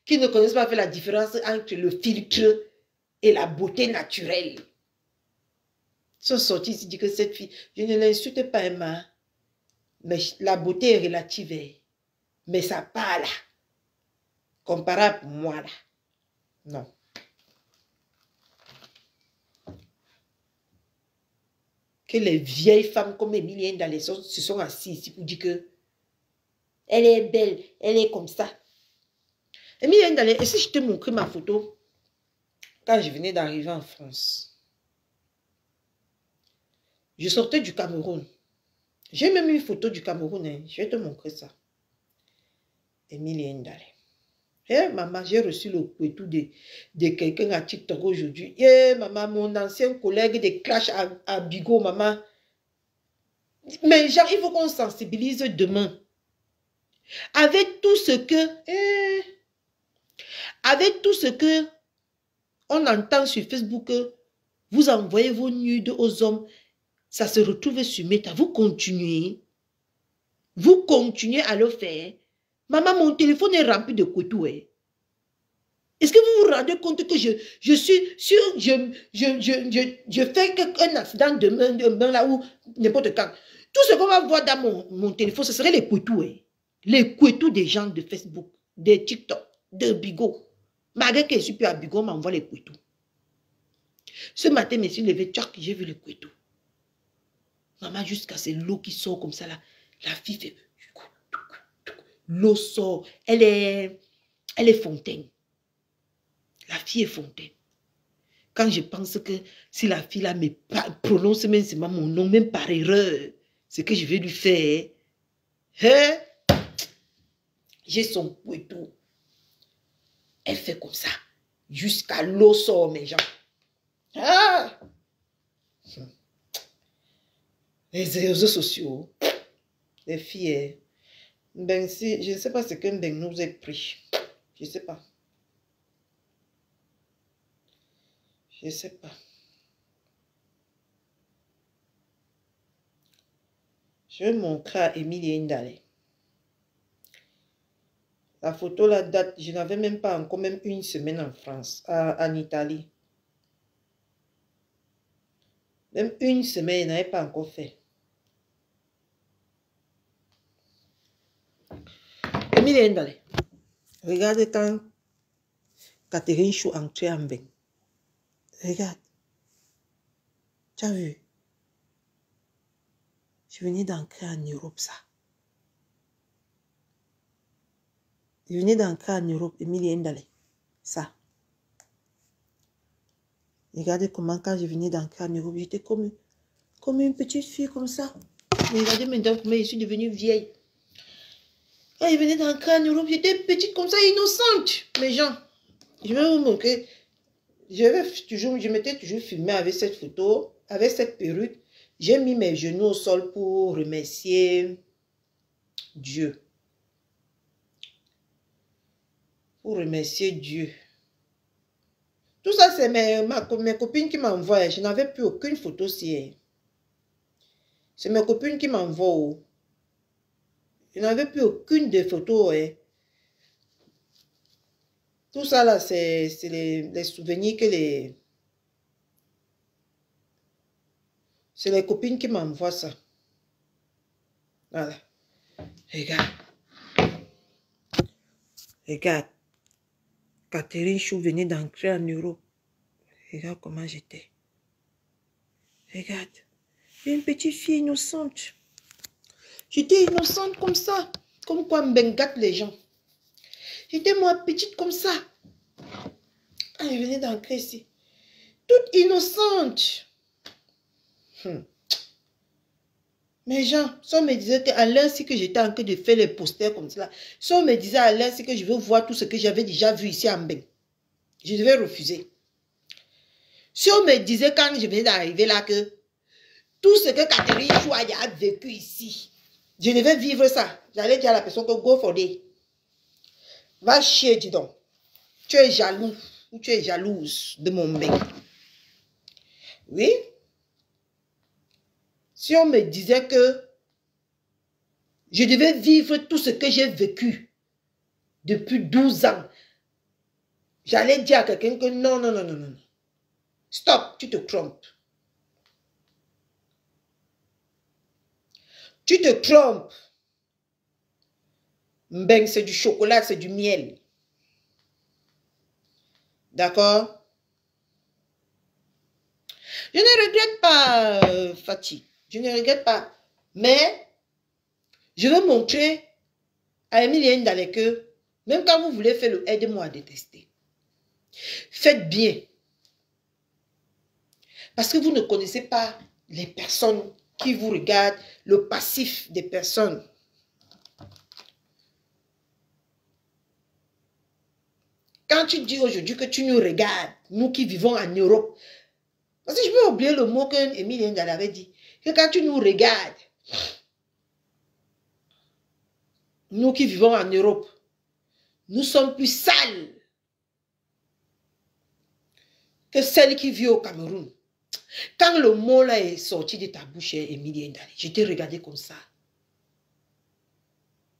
[SPEAKER 1] qui ne connaissent pas faire la différence entre le filtre et la beauté naturelle. sont sortis ici, disent que cette fille, je ne l'insulte pas, Emma. Mais la beauté est relative. Mais ça parle. Comparable pour moi, là. Non. Que les vieilles femmes comme Emilie dans les se sont assises ici pour dire que elle est belle, elle est comme ça. Emilie Ndale, et si je te montrais ma photo quand je venais d'arriver en France? Je sortais du Cameroun. J'ai même une photo du Cameroun. Hein. Je vais te montrer ça. Emilie Ndale. Eh, maman, j'ai reçu le couetou de quelqu'un à TikTok aujourd'hui. Eh, maman, mon ancien collègue de Clash à Bigot, maman. Mais genre, il faut qu'on sensibilise demain. Avec tout ce que... avec tout ce que on entend sur Facebook, vous envoyez vos nudes aux hommes, ça se retrouve sur Meta. Vous continuez à le faire. Maman, mon téléphone est rempli de couteaux. Est-ce que vous vous rendez compte que je suis sûr, je fais un accident demain là où n'importe quand. Tout ce qu'on va voir dans mon téléphone, ce serait les couteaux. Les couteaux des gens de Facebook, de TikTok, de Bigot. Malgré que je suis plus à Bigot, on m'envoie les couteaux. Ce matin, je me suis levé, j'ai vu les couteaux. Maman, jusqu'à c'est l'eau qui sort comme ça là. La fille fait... L'eau sort. Elle est fontaine. La fille est fontaine. Quand je pense que si la fille là me prononce même mon nom, même par erreur, ce que je vais lui faire, hein? J'ai son couteau. Elle fait comme ça. Jusqu'à l'eau sort, mes gens. Ah! Les réseaux sociaux. Les filles. Ben, si, je ne sais pas ce qu'un ben nous est pris. Je ne sais pas. Je ne sais pas. Je vais montrer à Emilie Ndale. La photo la date, je n'avais même pas encore même une semaine en France, en Italie. Même une semaine, je n'avais pas encore fait. Emilie Ndale. Regardez quand Catherine Chou entrait en bain. Regarde. Tu as vu? Je venais d'entrer en Europe, ça. Je venais d'entrer en Europe, Emilie Ndale. Ça. Regardez comment, quand je venais d'entrer en Europe, j'étais comme une petite fille comme ça. Mais regardez maintenant comment je suis devenue vieille. Quand je venais d'entrer en Europe, j'étais petite comme ça, innocente. Mais gens, je vais vous montrer. Je m'étais toujours filmée avec cette photo, avec cette perruque. J'ai mis mes genoux au sol pour remercier Dieu. Pour remercier Dieu. Tout ça, c'est mes copines qui m'envoient. Je n'avais plus aucune photo si elle. C'est mes copines qui m'envoient. Je n'avais plus aucune des photos. Tout ça là, c'est les souvenirs que les... C'est les copines qui m'envoient ça. Voilà. Regarde. Regarde. Catherine Chou venait d'entrer en Europe. Regarde comment j'étais. Regarde. Une petite fille innocente. J'étais innocente comme ça. Comme quoi on gâte les gens. J'étais moi petite comme ça. Ah, je venais d'entrer ici. Toute innocente. Mais gens, si on me disait qu'à l'instant que j'étais en train de faire les posters comme ça, si on me disait à l'instant que je veux voir tout ce que j'avais déjà vu ici en bain, je devais refuser. Si on me disait quand je venais d'arriver là que tout ce que Catherine Chouaya a vécu ici, je devais vivre ça. J'allais dire à la personne que go for day. Va chier, dis donc. Tu es jaloux ou tu es jalouse de mon bain. Oui. Si on me disait que je devais vivre tout ce que j'ai vécu depuis 12 ans, j'allais dire à quelqu'un que non. Stop, tu te trompes. Tu te trompes. Mbeng, c'est du chocolat, c'est du miel. D'accord? Je ne regrette pas, Fatih. Je ne regrette pas. Mais, je veux montrer à Emilienne Dalé que, même quand vous voulez faire le aide-moi à détester, faites bien. Parce que vous ne connaissez pas les personnes qui vous regardent, le passif des personnes. Quand tu dis aujourd'hui que tu nous regardes, nous qui vivons en Europe, parce que je peux oublier le mot que Emilien Dalé avait dit, que quand tu nous regardes, nous qui vivons en Europe, nous sommes plus sales que celles qui vivent au Cameroun. Quand le mot là est sorti de ta bouche, Emilien Dalé, je t'ai regardé comme ça.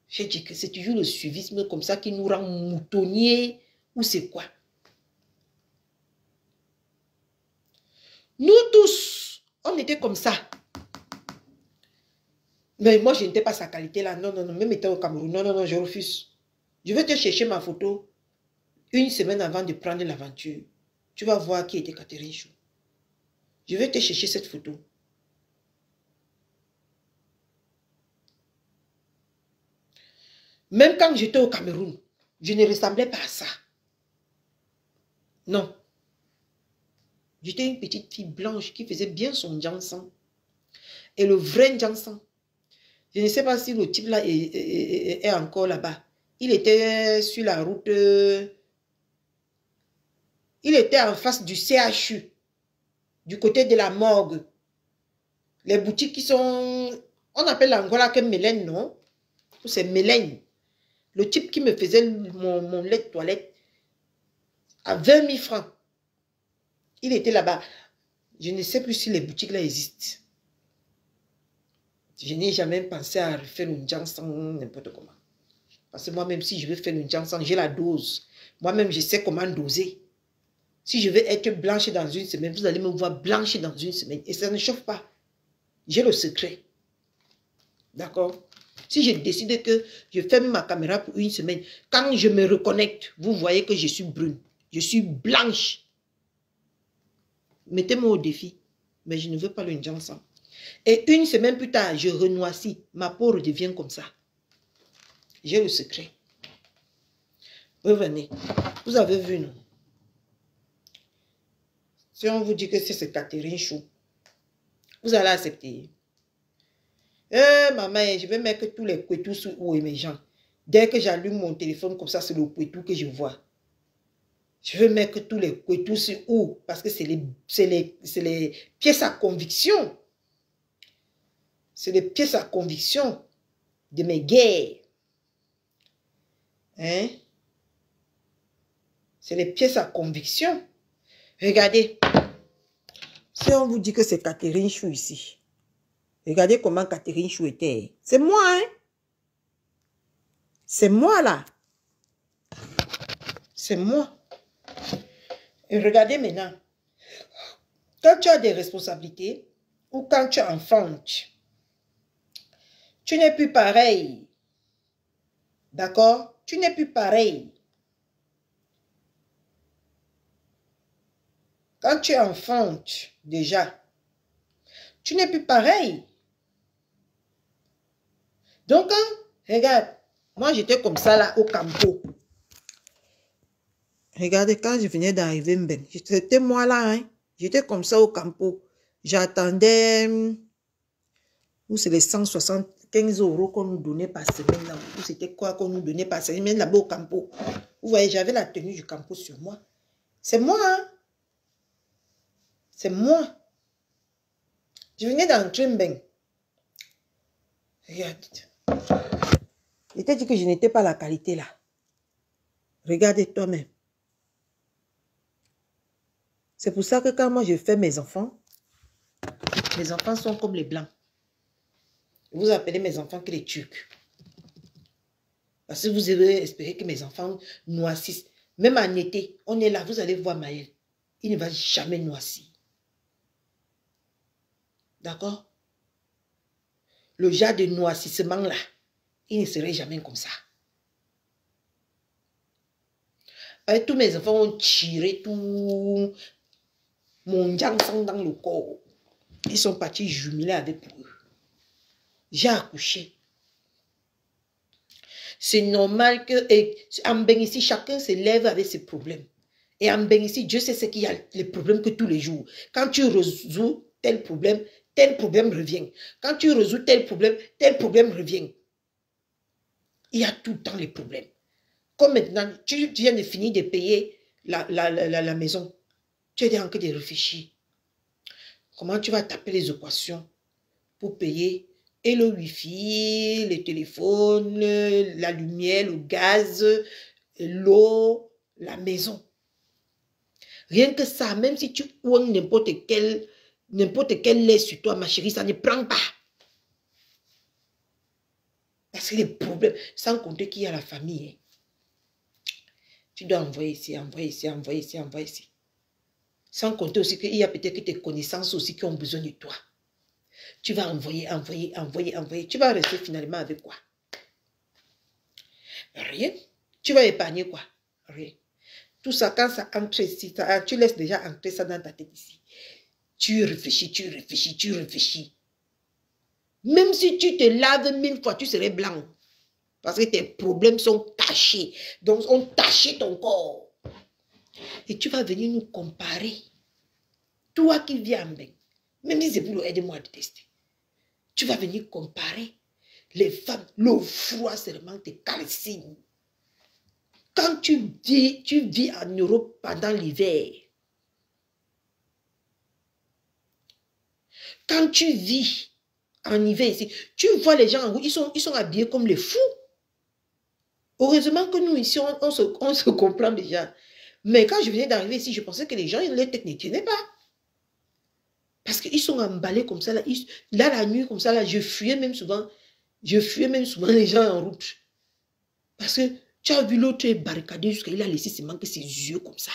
[SPEAKER 1] J'ai dit que c'est toujours le suivisme comme ça qui nous rend moutonniers ou c'est quoi? Nous tous, on était comme ça. Mais moi, je n'étais pas sa qualité là. Non, non, non, même étant au Cameroun. Non, non, non, je refuse. Je vais te chercher ma photo une semaine avant de prendre l'aventure. Tu vas voir qui était Catherine Chou. Je vais te chercher cette photo. Même quand j'étais au Cameroun, je ne ressemblais pas à ça. Non. J'étais une petite fille blanche qui faisait bien son jansan. Et le vrai jansan, je ne sais pas si le type là est encore là-bas. Il était sur la route. Il était en face du CHU. Du côté de la morgue. Les boutiques qui sont... On appelle l'Angola que Mélène, non? C'est Mélène. Le type qui me faisait mon lait de toilette à 20 000 francs. Il était là-bas. Je ne sais plus si les boutiques là existent. Je n'ai jamais pensé à refaire une jansan n'importe comment. Parce que moi-même, si je veux faire une jansan, j'ai la dose. Moi-même, je sais comment doser. Si je veux être blanche dans une semaine, vous allez me voir blanche dans une semaine. Et ça ne chauffe pas. J'ai le secret. D'accord? Si je décide que je ferme ma caméra pour une semaine, quand je me reconnecte, vous voyez que je suis brune. Je suis blanche. Mettez-moi au défi. Mais je ne veux pas le jansan. Et une semaine plus tard, je renoissis. Ma peau redevient comme ça. J'ai le secret. Revenez. Vous avez vu, non? Si on vous dit que c'est Catherine Chou, vous allez accepter. Maman, je vais mettre tous les couetous sur haut et mes gens. Dès que j'allume mon téléphone comme ça, c'est le couetou que je vois. Je vais mettre tous les couetous sur haut parce que c'est les pièces à conviction. C'est les pièces à conviction de mes guerres. Hein? C'est les pièces à conviction. Regardez. Si on vous dit que c'est Catherine Chou ici. Regardez comment Catherine Chou était. C'est moi, hein? C'est moi, là. C'est moi. Et regardez maintenant. Quand tu as des responsabilités, ou quand tu enfantes, tu n'es plus pareil. D'accord? Tu n'es plus pareil. Quand tu enfantes, déjà, tu n'es plus pareil. Donc, regarde, moi j'étais comme ça là au Campo. Regardez, quand je venais d'arriver, c'était moi là, hein. J'étais comme ça au Campo. J'attendais, où c'est les 175 € qu'on nous donnait par semaine là. Ou c'était quoi qu'on nous donnait par semaine, même là-bas au Campo. Vous voyez, j'avais la tenue du Campo sur moi. C'est moi, hein. C'est moi. Je venais d'entrer Mbeng. Regarde. Je t'ai dit que je n'étais pas la qualité là. Regardez toi-même. C'est pour ça que quand moi je fais mes enfants sont comme les blancs. Vous appelez mes enfants que les Turcs. Parce que vous avez espéré que mes enfants noississent. Même en été, on est là, vous allez voir Maël. Il ne va jamais noircir. D'accord? le genre de noircissement là, il ne serait jamais comme ça. Tous mes enfants ont tiré tout mon sang dans le corps. Ils sont partis jumeler avec eux. J'ai accouché. C'est normal que, en Bénissi, chacun se lève avec ses problèmes. Et en Bénissi, Dieu sait ce qu'il y a, les problèmes que tous les jours. Quand tu résous tel problème revient. Quand tu résous tel problème revient. Il y a tout le temps les problèmes. Comme maintenant, tu viens de finir de payer la maison. Tu es en train de réfléchir. Comment tu vas taper les équations pour payer et le wifi, les téléphones, la lumière, le gaz, l'eau, la maison. Rien que ça, même si tu ouanges n'importe quel lait sur toi, ma chérie, ça ne prend pas. Parce que les problèmes, sans compter qu'il y a la famille. Hein. Tu dois envoyer ici, envoyer ici, envoyer ici, envoyer ici. Sans compter aussi qu'il y a peut-être tes connaissances aussi qui ont besoin de toi. Tu vas envoyer. Tu vas rester finalement avec quoi? Rien. Tu vas épargner quoi? Rien. Tout ça, quand ça entre ici, tu laisses déjà entrer ça dans ta tête ici. Tu réfléchis. Même si tu te laves 1000 fois, tu serais blanc. Parce que tes problèmes sont tachés. Donc, ont taché ton corps. Et tu vas venir nous comparer. Toi qui viens en bain, même si c'est pour le aide-moi à détester. Tu vas venir comparer les femmes. Le froid seulement te calcine. Quand tu vis en Europe pendant l'hiver. Quand tu vis en hiver ici, tu vois les gens en route, ils sont habillés comme les fous. Heureusement que nous ici, on se comprend déjà. Mais quand je venais d'arriver ici, je pensais que les gens, les têtes ne tenaient pas. Parce qu'ils sont emballés comme ça. Là, la nuit, comme ça, là, je fuyais même souvent les gens en route. Parce que tu as vu l'autre barricadé jusqu'à il a laissé seulement que ses yeux comme ça.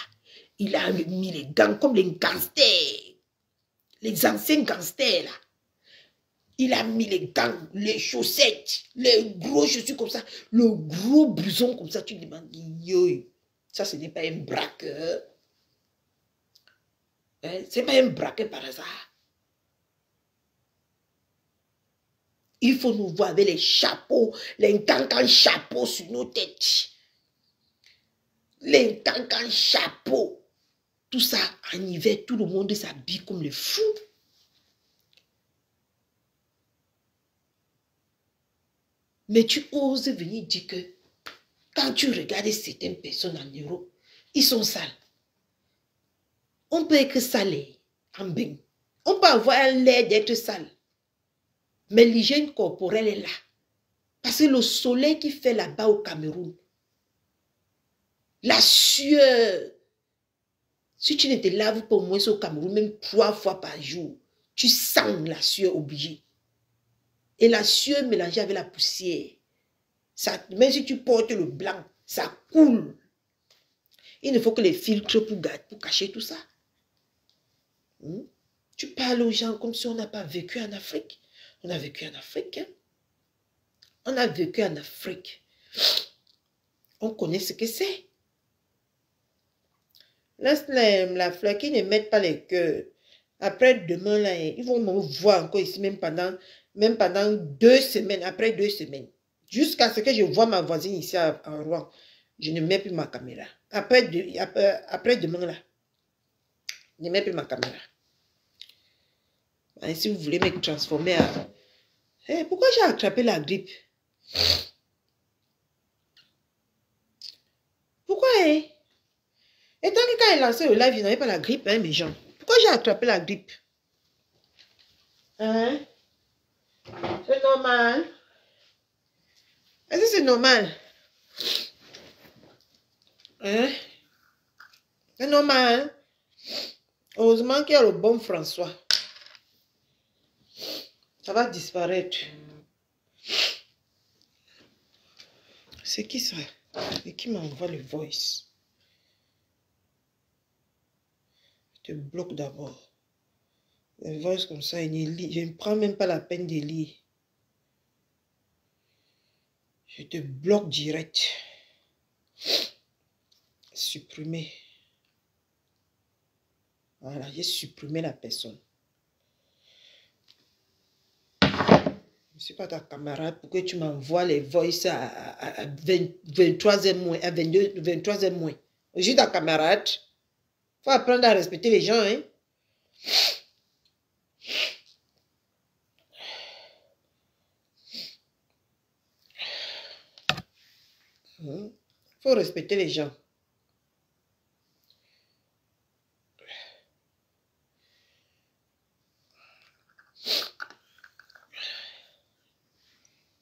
[SPEAKER 1] Il a mis les gants comme les gangsters. Les anciens gangsters, là. Il a mis les gants, les chaussettes, les gros chaussures comme ça, le gros blouson comme ça. Tu te demandes, yo, ça ce n'est pas un braqueur. Hein? Ce n'est pas un braqueur par hasard. Il faut nous voir avec les chapeaux, les cancans chapeaux sur nos têtes. Les cancans chapeaux. Tout ça, en hiver, tout le monde s'habille comme les fous. Mais tu oses venir dire que quand tu regardes certaines personnes en Europe, ils sont sales. On peut être salé en bain. On peut avoir un lait d'être sale. Mais l'hygiène corporelle est là. Parce que le soleil qui fait là-bas au Cameroun, la sueur, si tu ne te laves pas au moins au Cameroun, même 3 fois par jour, tu sens la sueur obligée. Et la sueur mélangée avec la poussière, ça, même si tu portes le blanc, ça coule. Il ne faut que les filtres pour cacher tout ça. Tu parles aux gens comme si on n'a pas vécu en Afrique. On a vécu en Afrique. Hein? On a vécu en Afrique. On connaît ce que c'est. Laisse la fleur qui ne mettent pas les cœurs. Après demain, là, ils vont me voir encore ici, même pendant 2 semaines, après 2 semaines. Jusqu'à ce que je vois ma voisine ici à Rouen. Je ne mets plus ma caméra. Après demain, là, je ne mets plus ma caméra. Et si vous voulez me transformer à... Hey, pourquoi j'ai attrapé la grippe? Pourquoi, hein? Et tant que quand il lançait le live, il n'avait pas la grippe, hein, mes gens. Pourquoi j'ai attrapé la grippe? Hein? C'est normal. Est-ce que c'est normal? Hein? C'est normal. Heureusement qu'il y a le bon François. Ça va disparaître. C'est qui ça? Et qui m'envoie le voice? Je te bloque d'abord. Le voice comme ça, je ne prends même pas la peine de lire. Je te bloque direct. Supprimer. Voilà, j'ai supprimé la personne. Je ne suis pas ta camarade pour que tu m'envoies les voices à 23e moins, à 23e moins. Je suis ta camarade. Il faut apprendre à respecter les gens, hein. Il faut respecter les gens.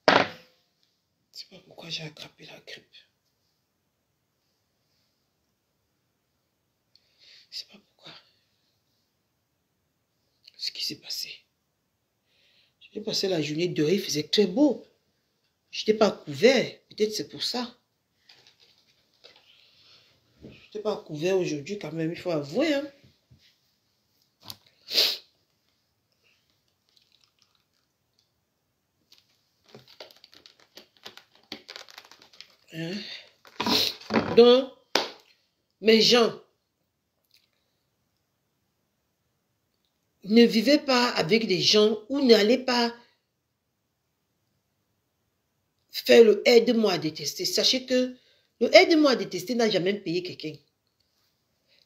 [SPEAKER 1] Je ne sais pas pourquoi j'ai attrapé la grippe. Je ne sais pas pourquoi. Ce qui s'est passé. J'ai passé la journée dehors, il faisait très beau. Je n'étais pas couvert. Peut-être c'est pour ça. Je n'étais pas couvert aujourd'hui quand même, il faut avouer. Hein. Donc, mes gens, ne vivez pas avec des gens ou n'allez pas faire le aide-moi à détester. Sachez que le aide-moi à détester n'a jamais payé quelqu'un.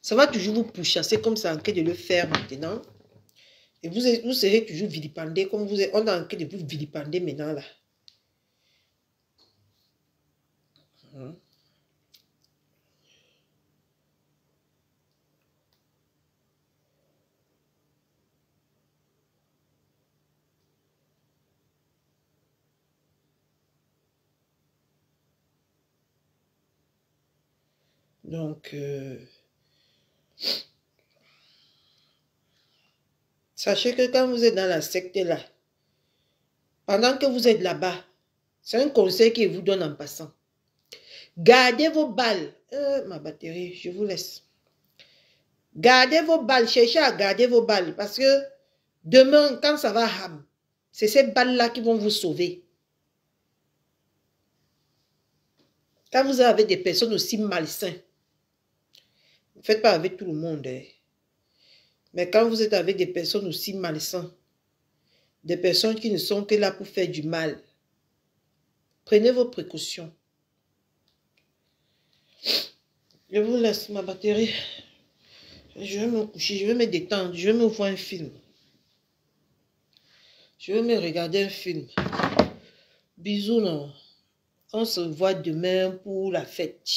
[SPEAKER 1] Ça va toujours vous pourchasser comme ça en train de le faire maintenant. Et vous serez toujours vilipendé comme on est en train de vous vilipender maintenant là. Donc, sachez que quand vous êtes dans la secte là, pendant que vous êtes là-bas, c'est un conseil que vous donne en passant. Gardez vos balles. Ma batterie, je vous laisse. Gardez vos balles, cherchez à garder vos balles parce que demain, quand ça va ham, c'est ces balles-là qui vont vous sauver. Quand vous avez des personnes aussi malsaines, ne faites pas avec tout le monde. Hein. Mais quand vous êtes avec des personnes aussi malsaines, des personnes qui ne sont que là pour faire du mal, prenez vos précautions. Je vous laisse ma batterie. Je vais me coucher, je vais me détendre, je vais me voir un film. Je vais me regarder un film. Bisous, non. On se voit demain pour la fête.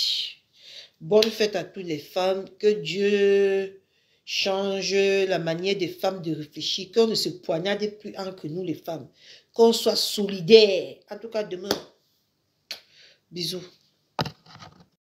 [SPEAKER 1] Bonne fête à toutes les femmes. Que Dieu change la manière des femmes de réfléchir. Qu'on ne se poignarde plus entre nous les femmes. Qu'on soit solidaires. En tout cas, demain. Bisous.